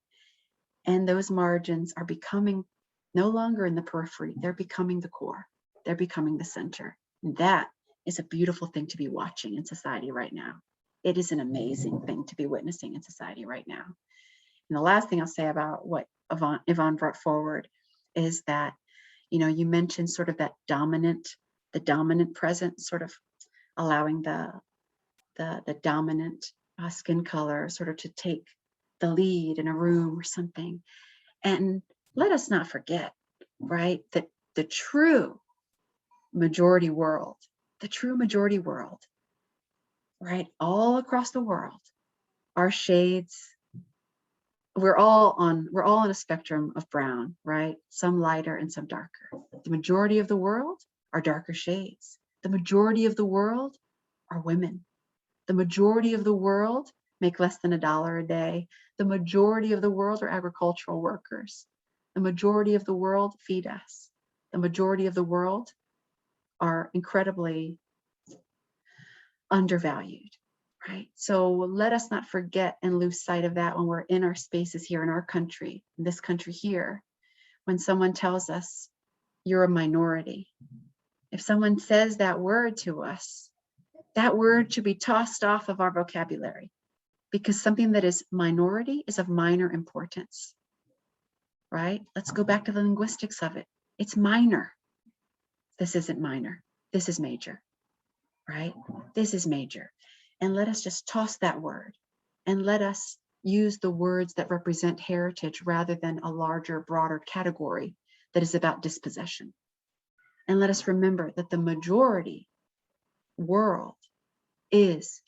And those margins are becoming no longer in the periphery, they're becoming the core, they're becoming the center. And that is a beautiful thing to be watching in society right now. It is an amazing thing to be witnessing in society right now. And the last thing I'll say about what Yvonne brought forward is that, you know, you mentioned sort of that the dominant presence, sort of allowing the dominant skin color sort of to take the lead in a room or something. And let us not forget, right, that the true majority world, right, all across the world are shades. We're all on a spectrum of brown, right? Some lighter and some darker. The majority of the world are darker shades. The majority of the world are women. The majority of the world make less than $1 a day. The majority of the world are agricultural workers. The majority of the world feed us. The majority of the world are incredibly undervalued, right? So let us not forget and lose sight of that when we're in our spaces here in our country, in this country here, when someone tells us you're a minority. If someone says that word to us, that word should be tossed off of our vocabulary, because something that is minority is of minor importance, right? Let's go back to the linguistics of it. It's minor. This isn't minor. This is major, right? This is major. And let us just toss that word and let us use the words that represent heritage rather than a larger, broader category that is about dispossession. And let us remember that the majority world is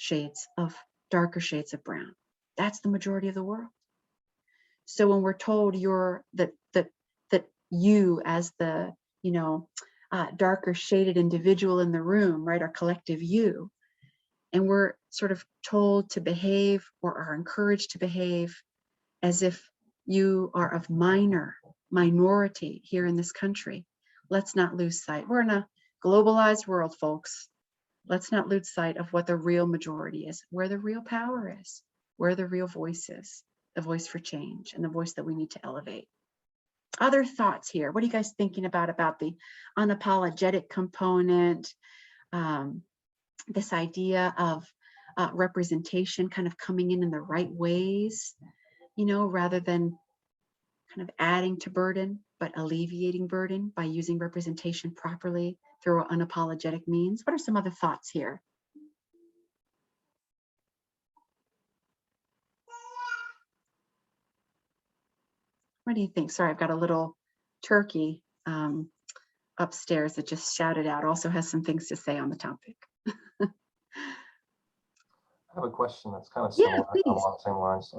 darker shades of brown. That's the majority of the world. So when we're told that you as the, darker shaded individual in the room, right, our collective you, and we're sort of told to behave or are encouraged to behave as if you are of minority here in this country. Let's not lose sight. We're in a globalized world, folks. Let's not lose sight of what the real majority is, where the real power is, where the real voice is, the voice for change and the voice that we need to elevate. Other thoughts here. What are you guys thinking about the unapologetic component? This idea of representation kind of coming in the right ways, rather than kind of adding to burden, but alleviating burden by using representation properly through unapologetic means. What are some other thoughts here? What do you think? Sorry, I've got a little turkey upstairs that just shouted out, also has some things to say on the topic. I have a question that's kind of similar along the same lines.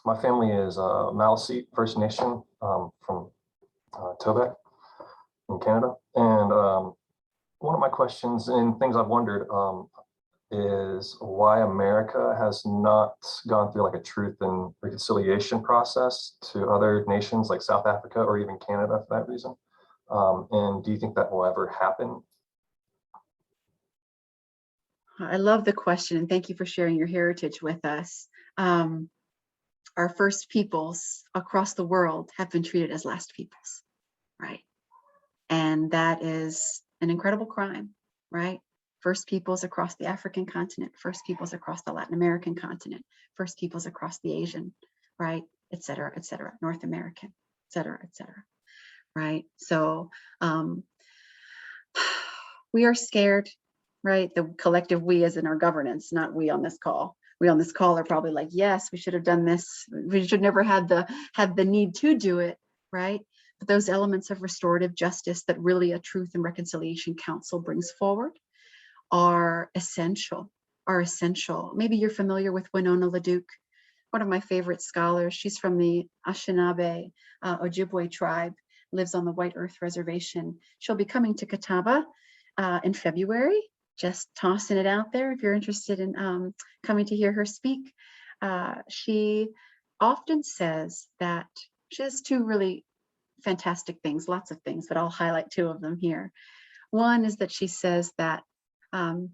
My family is Maliseet First Nation from Quebec in Canada. And one of my questions and things I've wondered is why America has not gone through like a truth and reconciliation process to other nations like South Africa or even Canada for that reason. And do you think that will ever happen? I love the question, and thank you for sharing your heritage with us. Our first peoples across the world have been treated as last peoples, right? And that is an incredible crime, right? First peoples across the African continent, first peoples across the Latin American continent, first peoples across the Asian, right? Et cetera, North American, et cetera, right? So we are scared, right? The collective we as in our governance, not we on this call. We on this call are probably like, yes, we should have done this. We should never have the need to do it, right? But those elements of restorative justice that really a Truth and Reconciliation Council brings forward are essential. Maybe you're familiar with Winona LaDuke, one of my favorite scholars. She's from the Anishinaabe Ojibwe tribe, lives on the White Earth Reservation. She'll be coming to Catawba in February. Just tossing it out there if you're interested in coming to hear her speak. She often says that she has two really fantastic things, lots of things, but I'll highlight two of them here. One is that she says that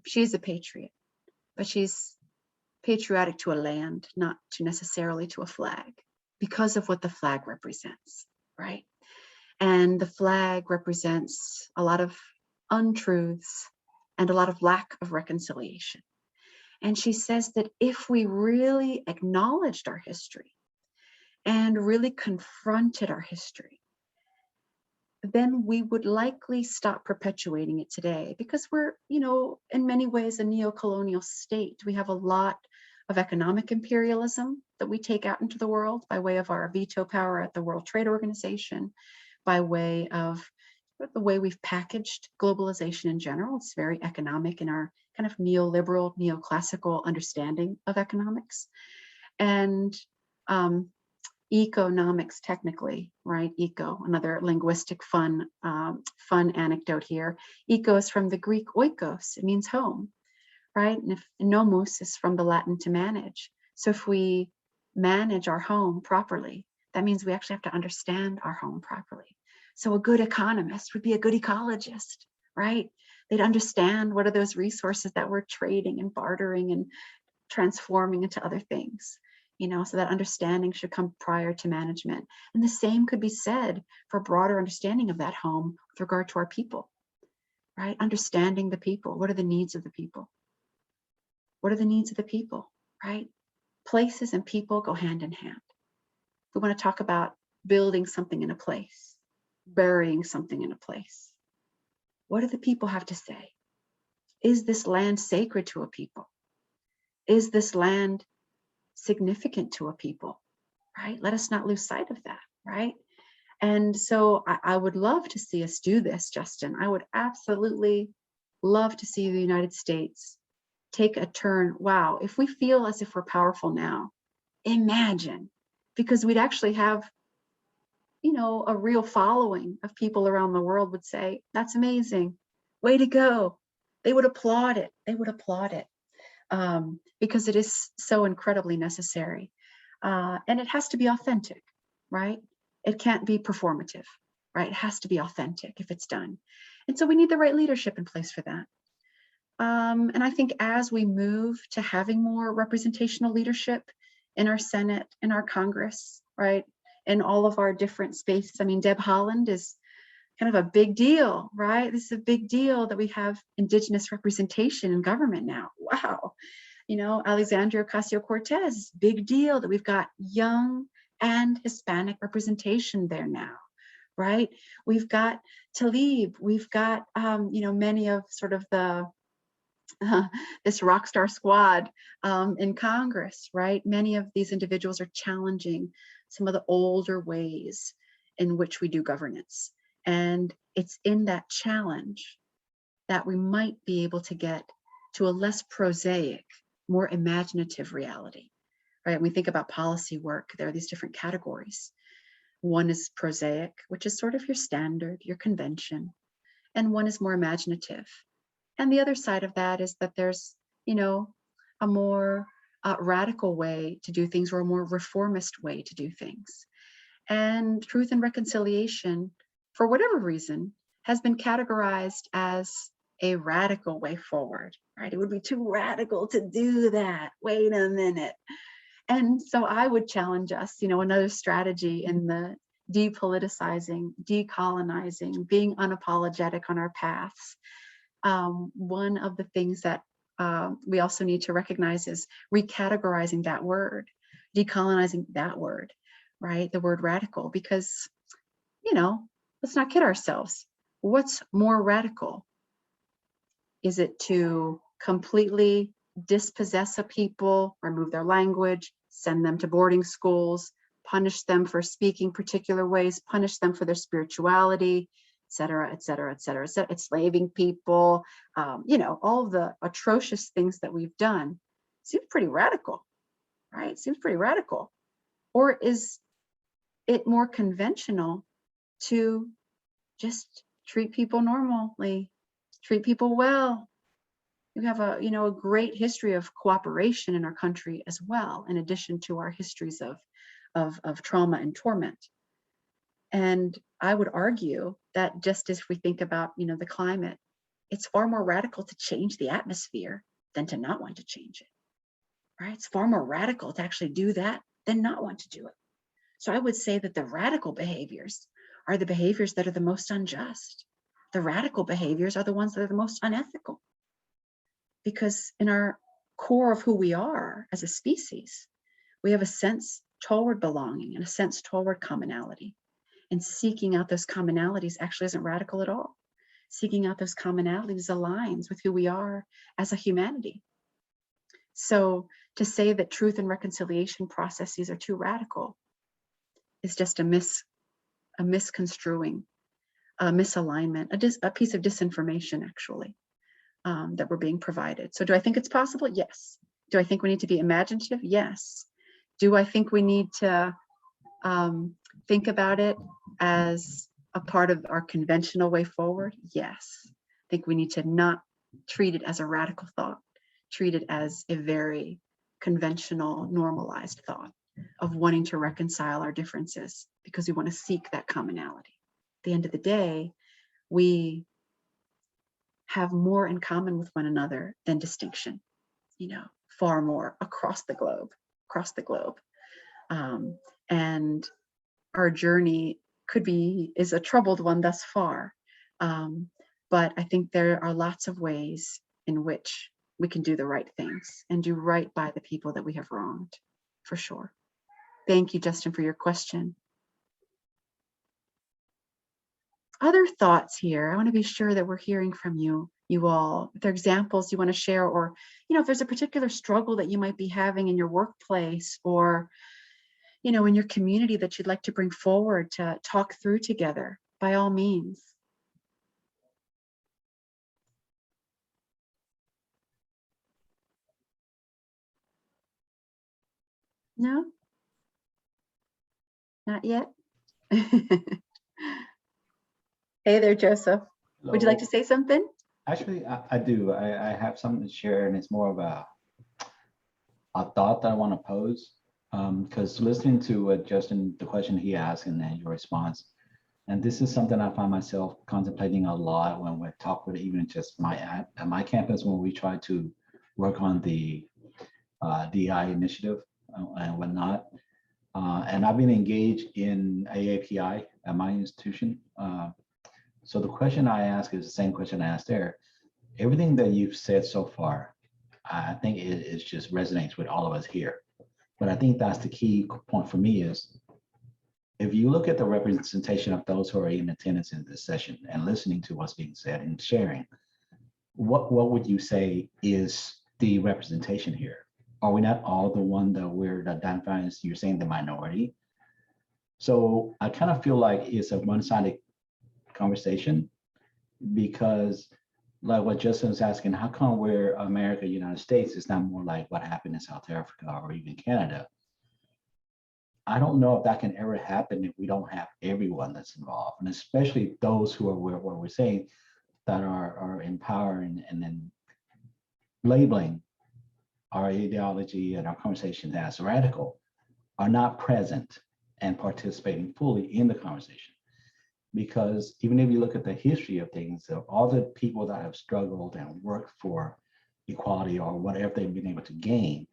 she's a patriot, but she's patriotic to a land, not to necessarily to a flag, because of what the flag represents, right? And the flag represents a lot of untruths and a lot of lack of reconciliation. And she says that if we really acknowledged our history and really confronted our history, then we would likely stop perpetuating it today, because we're, in many ways a neo-colonial state. We have a lot of economic imperialism that we take out into the world by way of our veto power at the World Trade Organization, by way of the way we've packaged globalization in general. It's very economic in our kind of neoliberal, neoclassical understanding of economics. And economics, technically, right? Eco, another linguistic fun anecdote here. Eco is from the Greek oikos, it means home, right? And nomos is from the Latin to manage. So if we manage our home properly, that means we actually have to understand our home properly. So a good economist would be a good ecologist, right? They'd understand what are those resources that we're trading and bartering and transforming into other things, so that understanding should come prior to management. And the same could be said for a broader understanding of that home with regard to our people, right? Understanding the people. What are the needs of the people? What are the needs of the people, right? Places and people go hand in hand. We want to talk about building something in a place, burying something in a place. What do the people have to say? Is this land sacred to a people? Is this land significant to a people, right? Let us not lose sight of that, right? And so I would love to see us do this, Justin. I would absolutely love to see the United States take a turn. Wow, if we feel as if we're powerful now, imagine, because we'd actually have, a real following of people around the world would say, that's amazing, way to go. They would applaud it. They would applaud it. Because it is so incredibly necessary. And it has to be authentic, right? It can't be performative, right? It has to be authentic if it's done. And so we need the right leadership in place for that. And I think as we move to having more representational leadership in our Senate, in our Congress, right? In all of our different spaces. I mean, Deb Haaland is kind of a big deal, right? This is a big deal that we have Indigenous representation in government now. Wow. Alexandria Ocasio-Cortez, big deal that we've got young and Hispanic representation there now, right? We've got Tlaib, we've got, many of sort of the, this rock star squad in Congress, right? Many of these individuals are challenging some of the older ways in which we do governance. And it's in that challenge that we might be able to get to a less prosaic, more imaginative reality, right? When we think about policy work, there are these different categories. One is prosaic, which is sort of your standard, your convention, and one is more imaginative. And the other side of that is that there's, a more radical way to do things, or a more reformist way to do things. And truth and reconciliation, for whatever reason, has been categorized as a radical way forward, right? It would be too radical to do that. Wait a minute. And so I would challenge us, another strategy in the depoliticizing, decolonizing, being unapologetic on our paths. One of the things that we also need to recognize is recategorizing that word, decolonizing that word, right? The word radical, because, let's not kid ourselves. What's more radical? Is it to completely dispossess a people, remove their language, send them to boarding schools, punish them for speaking particular ways, punish them for their spirituality, et cetera, et cetera, et cetera, enslaving people, all of the atrocious things that we've done? Seems pretty radical, right? Seems pretty radical. Or is it more conventional to just treat people normally, treat people well? We have a great history of cooperation in our country as well, in addition to our histories of of trauma and torment. And I would argue that just as we think about, the climate, it's far more radical to change the atmosphere than to not want to change it, right? It's far more radical to actually do that than not want to do it. So I would say that the radical behaviors are the behaviors that are the most unjust. The radical behaviors are the ones that are the most unethical. Because in our core of who we are as a species, we have a sense toward belonging and a sense toward commonality. And seeking out those commonalities actually isn't radical at all. Seeking out those commonalities aligns with who we are as a humanity. So to say that truth and reconciliation processes are too radical is just a misconstruing, a misalignment, a piece of disinformation, actually, that we're being provided. So do I think it's possible? Yes. Do I think we need to be imaginative? Yes. Do I think we need to think about it as a part of our conventional way forward? Yes. I think we need to not treat it as a radical thought, treat it as a very conventional, normalized thought of wanting to reconcile our differences because we want to seek that commonality. At the end of the day, we have more in common with one another than distinction, far more across the globe. And our journey is a troubled one thus far. But I think there are lots of ways in which we can do the right things and do right by the people that we have wronged, for sure. Thank you, Justin, for your question. Other thoughts here? I want to be sure that we're hearing from you all. If there are examples you want to share, or if there's a particular struggle that you might be having in your workplace or in your community that you'd like to bring forward to talk through together, by all means. No? Not yet? Hey there, Joseph. Hello. Would you like to say something? Actually, I do. I have something to share, and it's more of a thought that I want to pose. Because listening to Justin, the question he asked and then your response, and this is something I find myself contemplating a lot when we talk with even just at my campus when we try to work on the DI initiative and whatnot. And I've been engaged in AAPI at my institution. So the question I ask is the same question I asked there. Everything that you've said so far, I think it just resonates with all of us here. But I think that's the key point for me is, if you look at the representation of those who are in attendance in this session and listening to what's being said and sharing, what would you say is the representation here? Are we not all the one that we're identifying as, you're saying, the minority? So I kind of feel like it's a one-sided conversation, because like what Justin was asking, how come we're America, United States, is not more like what happened in South Africa or even Canada? I don't know if that can ever happen if we don't have everyone that's involved, and especially those who are what we're saying that are in power and then labeling our ideology and our conversation as radical, are not present and participating fully in the conversation. Because even if you look at the history of things, all the people that have struggled and worked for equality or whatever they've been able to gain,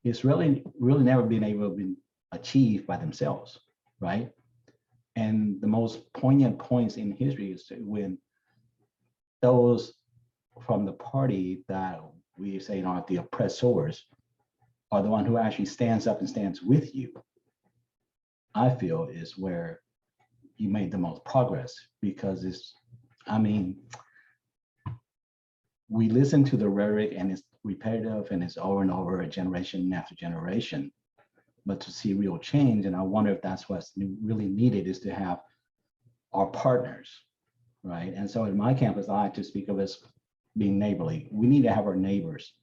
it's really never been able to be achieved by themselves, right? And the most poignant points in history is when those from the party that we say are the oppressors are the one who actually stands up and stands with you, I feel is where you made the most progress. Because we listen to the rhetoric and it's repetitive and it's over and over, generation after generation, but to see real change, and I wonder if that's what's really needed, is to have our partners, right? And so in my campus, I like to speak of as being neighborly. We need to have our neighbors,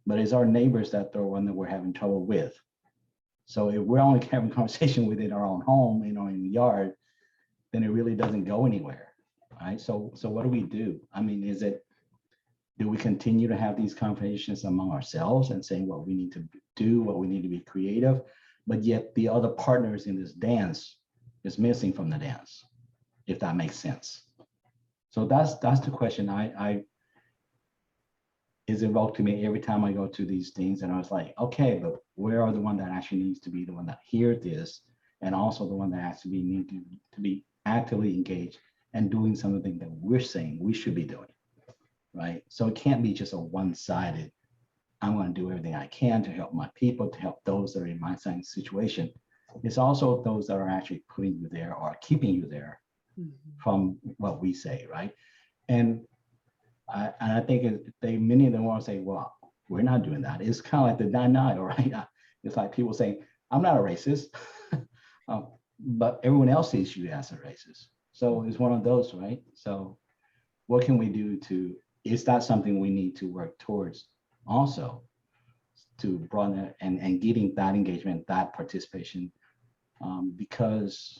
but it's our neighbors that they're one that we're having trouble with. So if we're only having conversation within our own home, in the yard, then it really doesn't go anywhere, right? So what do we do? Do we continue to have these conversations among ourselves and saying what we need to do, what we need to be creative? but yet the other partners in this dance is missing from the dance, if that makes sense. So that's the question I is invoked to me every time I go to these things, and I was like, okay, but where are the one that actually needs to be the one that hears this, and also the one that actually need to be actively engaged and doing something that we're saying we should be doing, right? So it can't be just a one-sided, I'm going to do everything I can to help my people, to help those that are in my same situation. It's also those that are actually putting you there or keeping you there from what we say, right? And I think many of them want to say, well, we're not doing that. It's kind of like the denial, right? It's like people saying, I'm not a racist, but everyone else sees you as a racist. So it's one of those, right? So what can we do is that something we need to work towards also to broaden it and getting that engagement, that participation, because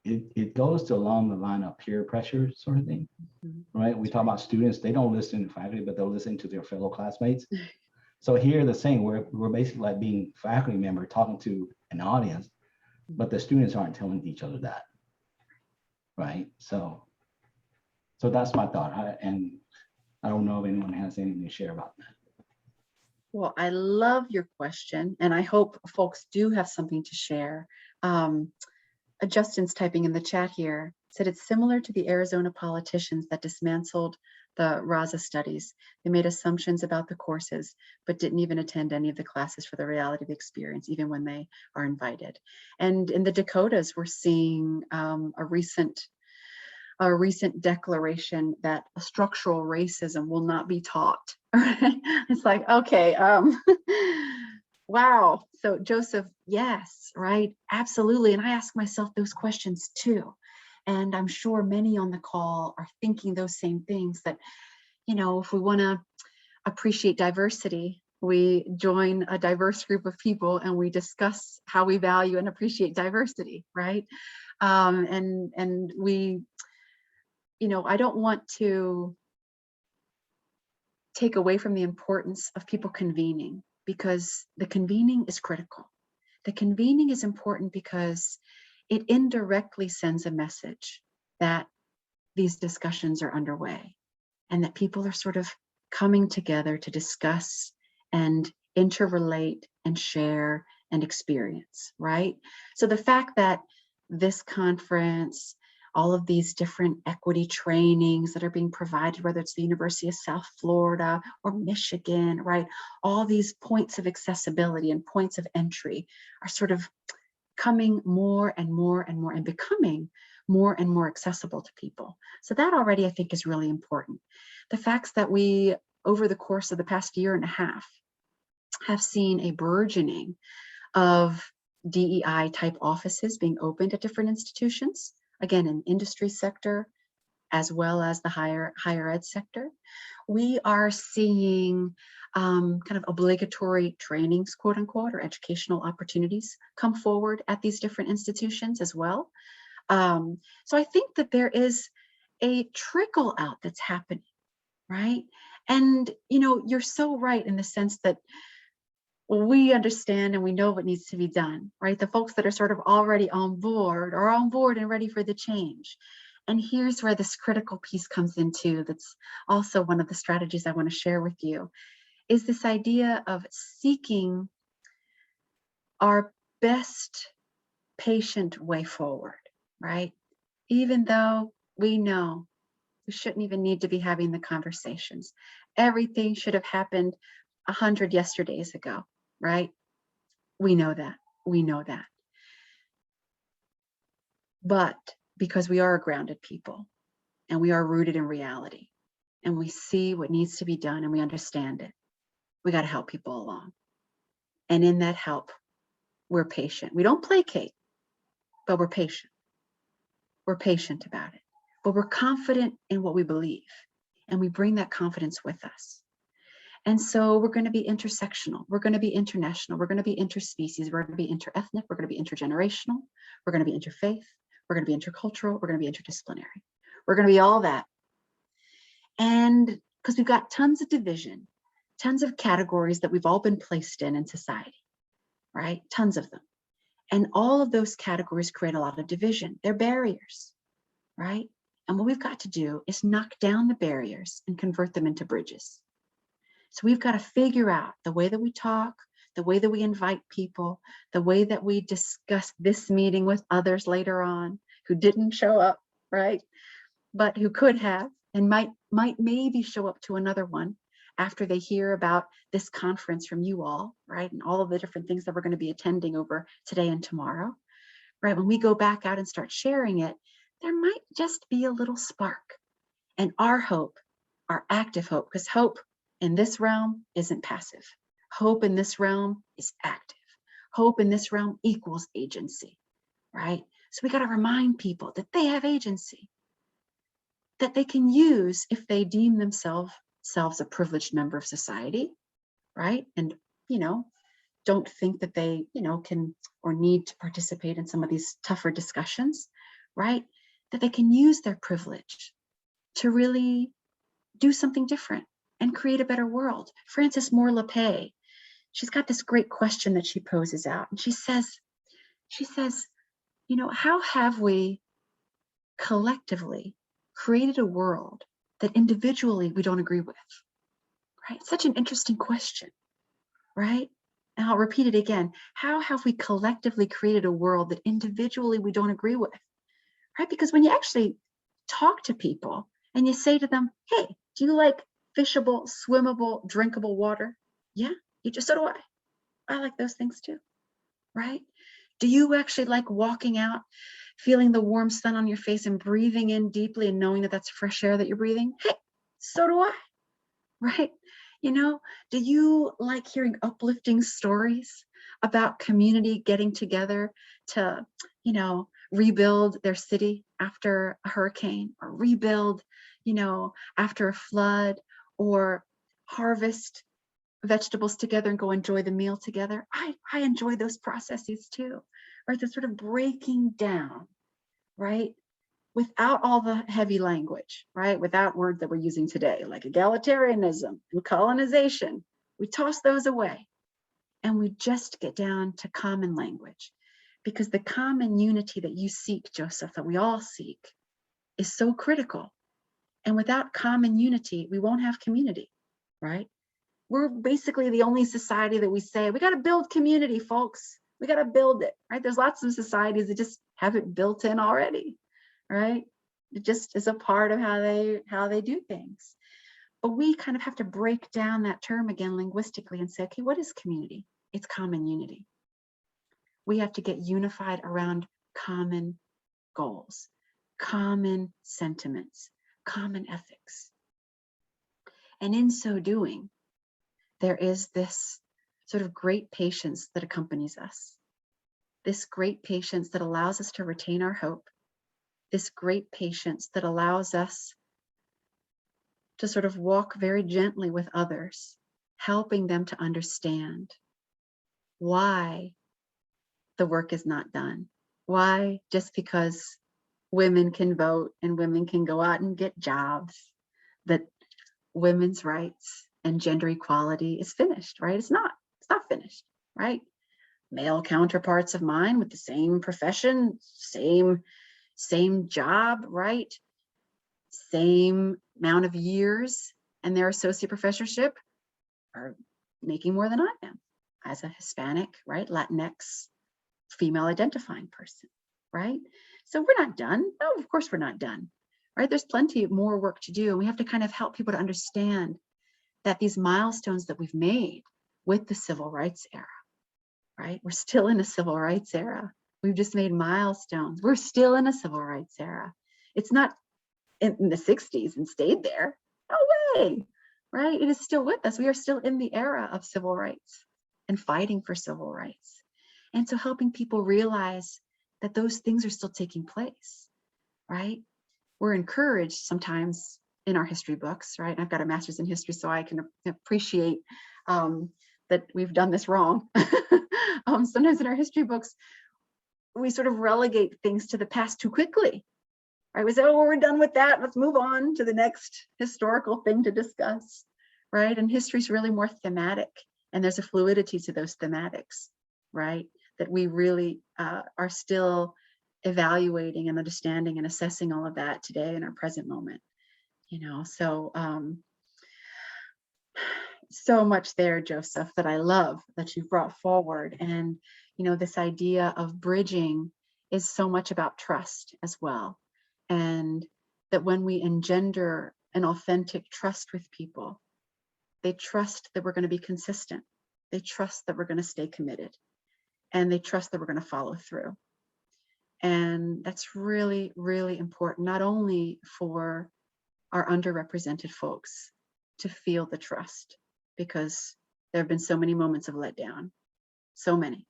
it goes along the line of peer pressure sort of thing, right? We talk about students, they don't listen to faculty, but they'll listen to their fellow classmates. So here the same, we're basically like being faculty member talking to an audience, but the students aren't telling each other that, right? So that's my thought. And I don't know if anyone has anything to share about that. Well, I love your question, and I hope folks do have something to share. Justin's typing in the chat here, said it's similar to the Arizona politicians that dismantled the Raza studies. They made assumptions about the courses, but didn't even attend any of the classes for the reality of the experience, even when they are invited. And in the Dakotas, we're seeing a recent declaration that structural racism will not be taught. Right? It's like, okay, wow. So Joseph, yes, right, absolutely. And I ask myself those questions too. And I'm sure many on the call are thinking those same things, that, you know, if we want to appreciate diversity, we join a diverse group of people and we discuss how we value and appreciate diversity, right? And we, you know, I don't want to take away from the importance of people convening, because the convening is critical. The convening is important because it indirectly sends a message that these discussions are underway and that people are sort of coming together to discuss and interrelate and share and experience, right? So the fact that this conference, all of these different equity trainings that are being provided, whether it's the University of South Florida or Michigan, right? All these points of accessibility and points of entry are sort of coming more and more and more and becoming more and more accessible to people. So that already I think is really important. The facts that we, over the course of the past year and a half, have seen a burgeoning of DEI type offices being opened at different institutions, again, in industry sector, as well as the higher ed sector. We are seeing kind of obligatory trainings, quote unquote, or educational opportunities come forward at these different institutions as well. So I think that there is a trickle out that's happening, right? And, you know, you're so right in the sense that we understand and we know what needs to be done, right? The folks that are sort of already on board are on board and ready for the change. And here's where this critical piece comes into, that's also one of the strategies I want to share with you, is this idea of seeking our best patient way forward, right? Even though we know we shouldn't even need to be having the conversations. Everything should have happened 100 yesterdays ago, right? We know that, we know that. But because we are a grounded people and we are rooted in reality and we see what needs to be done and we understand it, we got to help people along. And in that help, we're patient. We don't placate, but we're patient. We're patient about it, but we're confident in what we believe, and we bring that confidence with us. And so we're going to be intersectional, we're going to be international, we're going to be interspecies, we're going to be interethnic, we're going to be intergenerational, we're going to be interfaith, we're going to be intercultural, we're going to be interdisciplinary. We're going to be all that. And because we've got tons of division, tons of categories that we've all been placed in society, right? Tons of them. And all of those categories create a lot of division. They're barriers, right? And what we've got to do is knock down the barriers and convert them into bridges. So we've got to figure out the way that we talk, the way that we invite people, the way that we discuss this meeting with others later on who didn't show up, right? But who could have and might maybe show up to another one after they hear about this conference from you all, right? And all of the different things that we're going to be attending over today and tomorrow, right? When we go back out and start sharing it, there might just be a little spark. And our hope, our active hope, because hope in this realm isn't passive. Hope in this realm is active. Hope in this realm equals agency, right? So we got to remind people that they have agency, that they can use if they deem themselves a privileged member of society, right? And, don't think that they, can or need to participate in some of these tougher discussions, right? That they can use their privilege to really do something different and create a better world. Frances Moore Lapay, she's got this great question that she poses out. And she says, how have we collectively created a world that individually we don't agree with, right? Such an interesting question, right? And I'll repeat it again. How have we collectively created a world that individually we don't agree with, right? Because when you actually talk to people and you say to them, hey, do you like fishable, swimmable, drinkable water? Yeah, so do I. I like those things too, right? Do you actually like walking out, feeling the warm sun on your face and breathing in deeply and knowing that that's fresh air that you're breathing? Hey, so do I, right? Do you like hearing uplifting stories about community getting together to, rebuild their city after a hurricane, or rebuild, after a flood, or harvest vegetables together and go enjoy the meal together? I enjoy those processes too, right? The sort of breaking down, right? Without all the heavy language, right? Without words that we're using today, like egalitarianism and colonization. We toss those away and we just get down to common language, because the common unity that you seek, Joseph, that we all seek, is so critical. And without common unity, we won't have community, right? We're basically the only society that we say, we got to build community, folks. We got to build it, right? There's lots of societies that just have it built in already, right? It just is a part of how they do things. But we kind of have to break down that term again linguistically and say, okay, what is community? It's common unity. We have to get unified around common goals, common sentiments, common ethics. And in so doing, there is this sort of great patience that accompanies us. This great patience that allows us to retain our hope. This great patience that allows us to sort of walk very gently with others, helping them to understand why the work is not done. Why, just because women can vote and women can go out and get jobs, that women's rights and gender equality is finished, right? It's not finished, right? Male counterparts of mine with the same profession, same job, right? Same amount of years and their associate professorship are making more than I am as a Hispanic, right? Latinx, female identifying person, right? So we're not done. No, of course we're not done, right? There's plenty more work to do. And we have to kind of help people to understand that these milestones that we've made with the civil rights era, right? We're still in a civil rights era. We've just made milestones. We're still in a civil rights era. It's not in the 60s and stayed there. No way, right? It is still with us. We are still in the era of civil rights and fighting for civil rights. And so helping people realize that those things are still taking place, right? We're encouraged sometimes in our history books, right? And I've got a master's in history, so I can appreciate that we've done this wrong. Sometimes in our history books, we sort of relegate things to the past too quickly, right? We say, oh, well, we're done with that. Let's move on to the next historical thing to discuss, right? And history is really more thematic, and there's a fluidity to those thematics, right? that we really are still evaluating and understanding and assessing all of that today in our present moment. So so much there, Joseph, that I love that you brought forward. And this idea of bridging is so much about trust as well, and that when we engender an authentic trust with people, they trust that we're going to be consistent, they trust that we're going to stay committed, and they trust that we're going to follow through. And that's really, really important, not only for our underrepresented folks to feel the trust, because there have been so many moments of letdown, so many,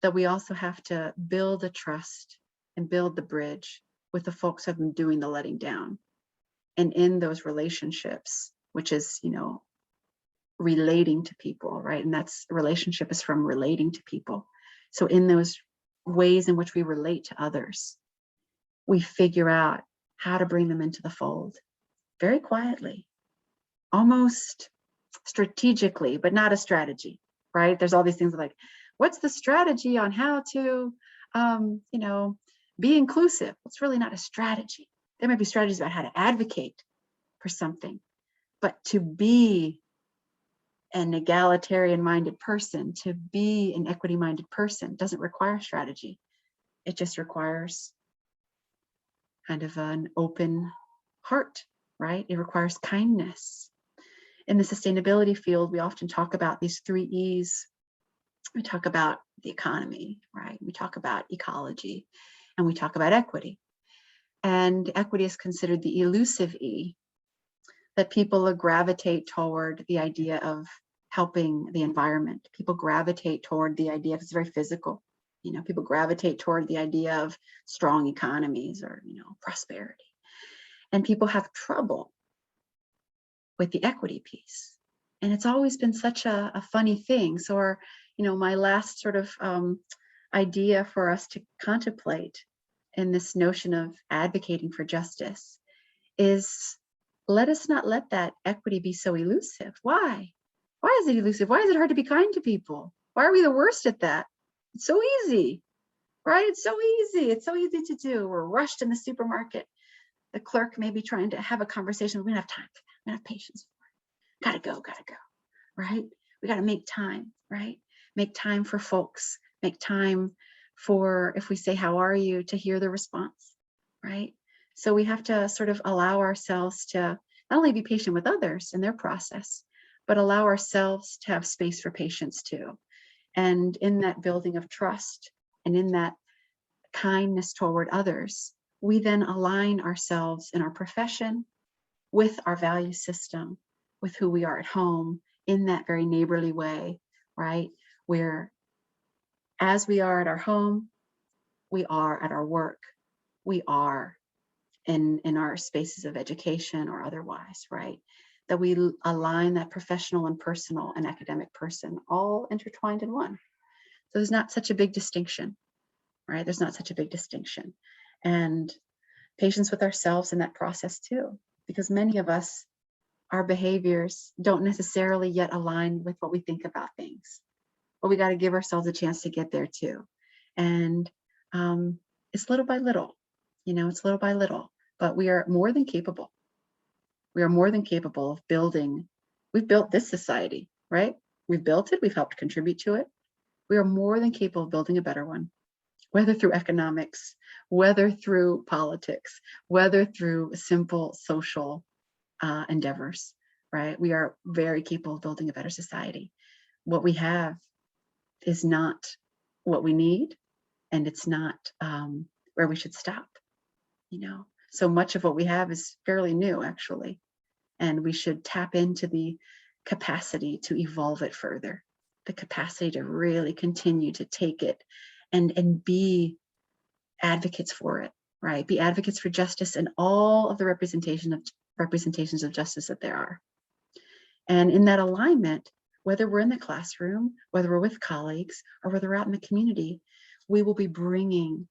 that we also have to build a trust and build the bridge with the folks who have been doing the letting down. And in those relationships, which is, relating to people, right? And that's relationship is from relating to people. So in those ways in which we relate to others, we figure out how to bring them into the fold very quietly, almost strategically, but not a strategy, right? There's all these things like, what's the strategy on how to, be inclusive? It's really not a strategy. There might be strategies about how to advocate for something, but to be an egalitarian-minded person, to be an equity-minded person doesn't require strategy. It just requires kind of an open heart, right? It requires kindness. In the sustainability field, we often talk about these 3 E's. We talk about the economy, right? We talk about ecology, and we talk about equity. And equity is considered the elusive E, that people gravitate toward the idea of helping the environment. People gravitate toward the idea of, it's very physical. People gravitate toward the idea of strong economies or, prosperity. And people have trouble with the equity piece. And it's always been such a funny thing. So my last sort of idea for us to contemplate in this notion of advocating for justice is, let us not let that equity be so elusive. Why? Why is it elusive? Why is it hard to be kind to people? Why are we the worst at that? It's so easy, right? It's so easy. It's so easy to do. We're rushed in the supermarket. The clerk may be trying to have a conversation. We don't have time for that. We don't have patience for it. Gotta go, right? We gotta make time, right? Make time for folks. Make time for, if we say, how are you, to hear the response, right? So we have to sort of allow ourselves to not only be patient with others in their process, but allow ourselves to have space for patience too. And in that building of trust and in that kindness toward others, we then align ourselves in our profession with our value system, with who we are at home, in that very neighborly way, right? Where as we are at our home, we are at our work, we are in our spaces of education or otherwise, right? That we align that professional and personal and academic person all intertwined in one. So there's not such a big distinction, right? There's not such a big distinction. And patience with ourselves in that process too, because many of us, our behaviors don't necessarily yet align with what we think about things, but we got to give ourselves a chance to get there too. And it's little by little, it's little by little, but we are more than capable. We are more than capable of building. We've built this society, right? We've built it. We've helped contribute to it. We are more than capable of building a better one, whether through economics, whether through politics, whether through simple social endeavors, right? We are very capable of building a better society. What we have is not what we need, and it's not where we should stop. So much of what we have is fairly new, actually, and we should tap into the capacity to evolve it further, the capacity to really continue to take it and be advocates for it, right? Be advocates for justice and all of the representations of justice that there are. And in that alignment, whether we're in the classroom, whether we're with colleagues, or whether we're out in the community, we will be bringing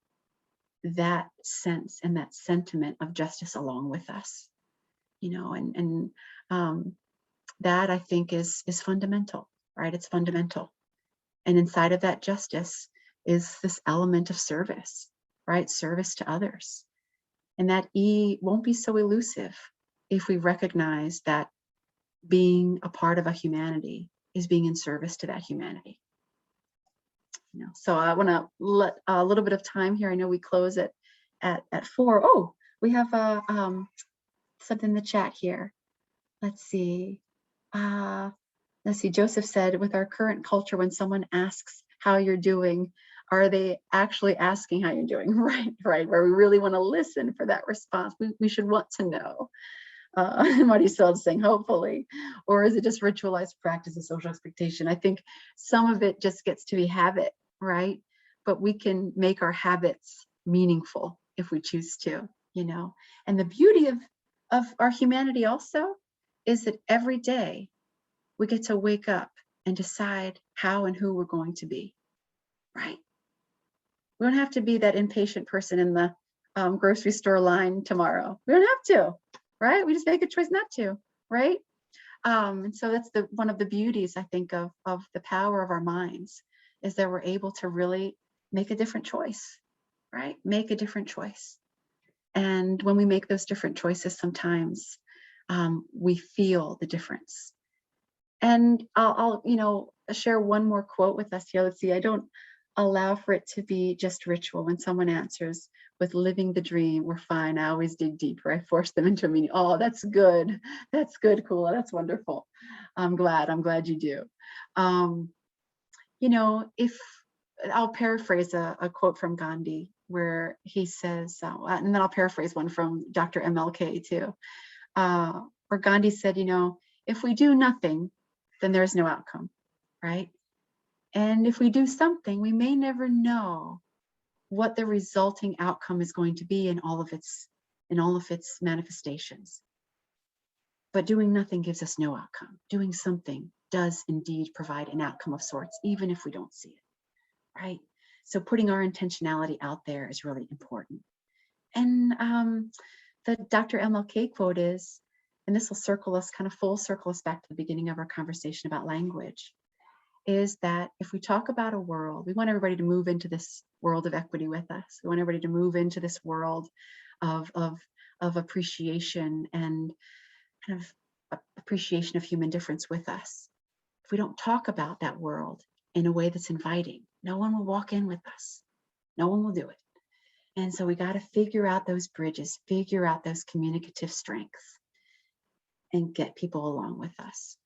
that sense and that sentiment of justice along with us, and that I think is fundamental, right? It's fundamental. And inside of that justice is this element of service, right? Service to others. And that E won't be so elusive if we recognize that being a part of a humanity is being in service to that humanity. You know, so I want to let a little bit of time here. I know we close at 4. Oh, we have something in the chat here. Let's see. Joseph said, with our current culture, when someone asks how you're doing, are they actually asking how you're doing? Right, where we really want to listen for that response. We should want to know. Marisol saying, hopefully, or is it just ritualized practice of social expectation? I think some of it just gets to be habit, right? But we can make our habits meaningful if we choose to, you know. And the beauty of our humanity also is that every day we get to wake up and decide how and who we're going to be, right? We don't have to be that impatient person in the grocery store line tomorrow. We don't have to, right? We just make a choice not to, right? And so that's one of the beauties, I think, of the power of our minds, is that we're able to really make a different choice, right? Make a different choice. And when we make those different choices, sometimes we feel the difference. And I'll share one more quote with us here. Let's see, I don't allow for it to be just ritual. When someone answers with living the dream, we're fine, I always dig deeper. I force them into a meaning. Oh, that's good. That's good, Kula. That's wonderful. I'm glad you do. If I'll paraphrase a quote from Gandhi, where he says, and then I'll paraphrase one from Dr. MLK too, where Gandhi said, if we do nothing, then there's no outcome, right? And if we do something, we may never know what the resulting outcome is going to be in all of its manifestations. But doing nothing gives us no outcome. Doing something does indeed provide an outcome of sorts, even if we don't see it, right? So putting our intentionality out there is really important. And the Dr. MLK quote is, and this will full circle us back to the beginning of our conversation about language, is that if we talk about a world, we want everybody to move into this world of equity with us. We want everybody to move into this world of appreciation and kind of appreciation of human difference with us. If we don't talk about that world in a way that's inviting, no one will walk in with us. No one will do it. And so we got to figure out those bridges, figure out those communicative strengths, and get people along with us,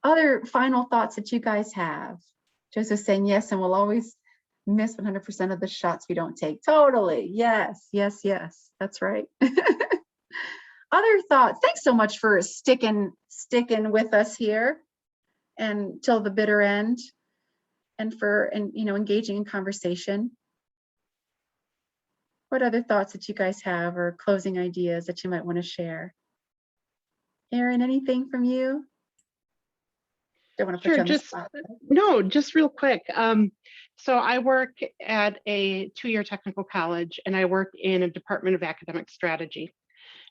Other final thoughts that you guys have? Joseph saying yes, and we'll always miss 100% of the shots we don't take. Totally, yes. That's right. Other thoughts? Thanks so much for sticking with us here and till the bitter end, and for engaging in conversation. What other thoughts that you guys have, or closing ideas that you might want to share? Erin, anything from you? Don't want to put you on the spot. No, just real quick. So I work at a 2-year technical college, and I work in a department of academic strategy.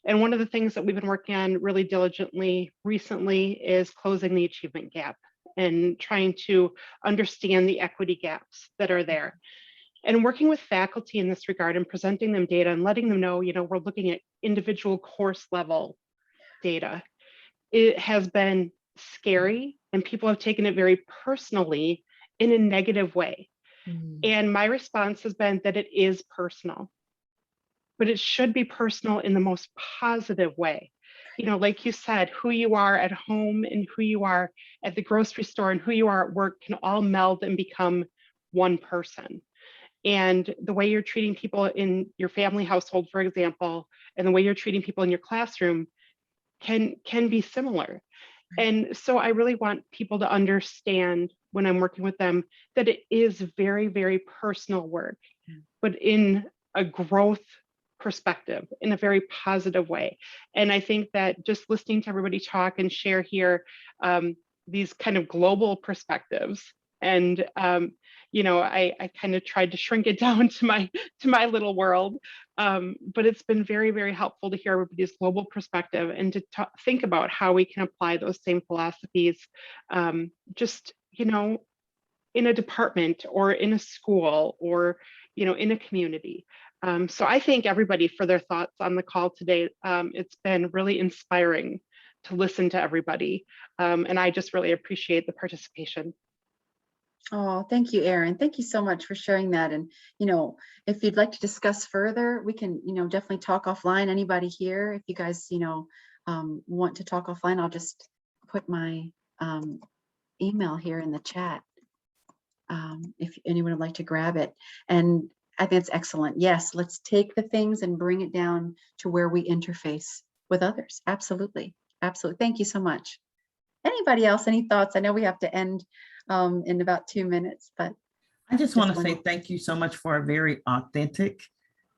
And one of the things that we've been working on really diligently recently is closing the achievement gap and trying to understand the equity gaps that are there. And working with faculty in this regard and presenting them data and letting them know, we're looking at individual course level data. It has been scary, and people have taken it very personally in a negative way. And my response has been that it is personal, but it should be personal in the most positive way. Like you said, who you are at home and who you are at the grocery store and who you are at work can all meld and become one person. And the way you're treating people in your family household, for example, and the way you're treating people in your classroom can be similar. And so I really want people to understand when I'm working with them that it is very, very personal work, but in a growth perspective, in a very positive way. And I think that just listening to everybody talk and share here these kind of global perspectives, and I kind of tried to shrink it down to my little world, but it's been very, very helpful to hear everybody's global perspective and to think about how we can apply those same philosophies, just in a department or in a school or, in a community. So I thank everybody for their thoughts on the call today. It's been really inspiring to listen to everybody. And I just really appreciate the participation. Oh, thank you, Erin. Thank you so much for sharing that. And, if you'd like to discuss further, we can, definitely talk offline. Anybody here, if you guys, want to talk offline, I'll just put my email here in the chat. If anyone would like to grab it. And I think it's excellent. Yes, let's take the things and bring it down to where we interface with others. Absolutely. Absolutely. Thank you so much. Anybody else, any thoughts? I know we have to end in about 2 minutes, but I just want to say thank you so much for a very authentic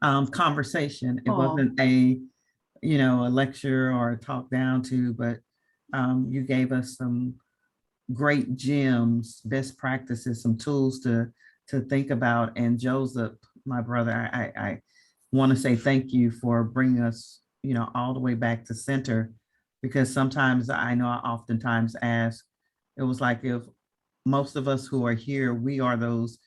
conversation. It wasn't a lecture or a talk down to, but you gave us some great gems, best practices, some tools to think about. And Joseph, my brother, I want to say thank you for bringing us, all the way back to center, because sometimes I know I oftentimes ask, it was like, if most of us who are here, we are those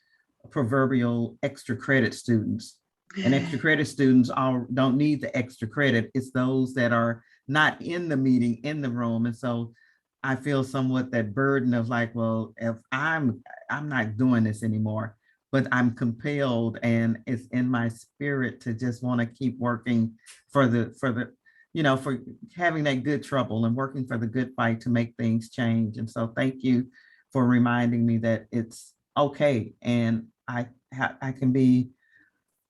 proverbial extra credit students. And extra credit students don't need the extra credit. It's those that are not in the meeting, in the room. And so I feel somewhat that burden of like, well, if I'm not doing this anymore, but I'm compelled, and it's in my spirit to just want to keep working for having that good trouble and working for the good fight to make things change. And so thank you for reminding me that it's okay. And I can be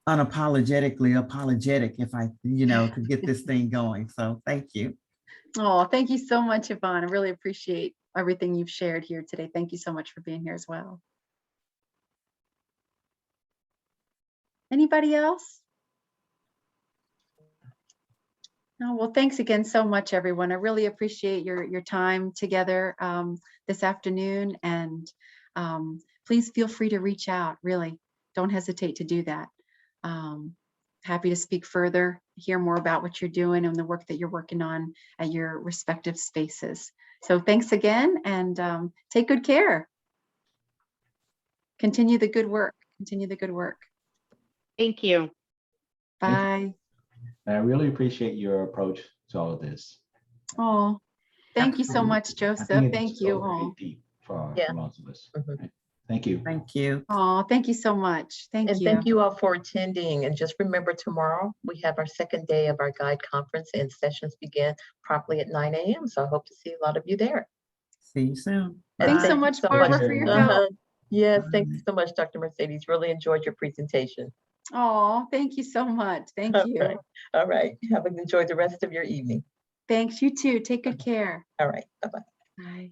unapologetically apologetic if I, to get this thing going. So thank you. Oh, thank you so much, Yvonne. I really appreciate everything you've shared here today. Thank you so much for being here as well. Anybody else? No, well, thanks again so much, everyone. I really appreciate your time together this afternoon, and please feel free to reach out. Really, don't hesitate to do that. Happy to speak further, hear more about what you're doing and the work that you're working on at your respective spaces. So thanks again, and take good care. Continue the good work. Continue the good work. Thank you. Bye. I really appreciate your approach to all of this. Oh, thank you so much, Joseph. Thank you. Very deep for lots of us. Mm-hmm. Thank you. Thank you. Oh, thank you so much. Thank you. Thank you all for attending. And just remember, tomorrow we have our second day of our guide conference, and sessions begin promptly at 9 a.m. So I hope to see a lot of you there. See you soon. Thanks so much, Barbara, for your help. Yes, thank you so much, Dr. Mercedes. Really enjoyed your presentation. Oh, thank you so much. Thank you. All right. Enjoy the rest of your evening. Thanks. You too. Take good care. All right. Bye-bye. Bye.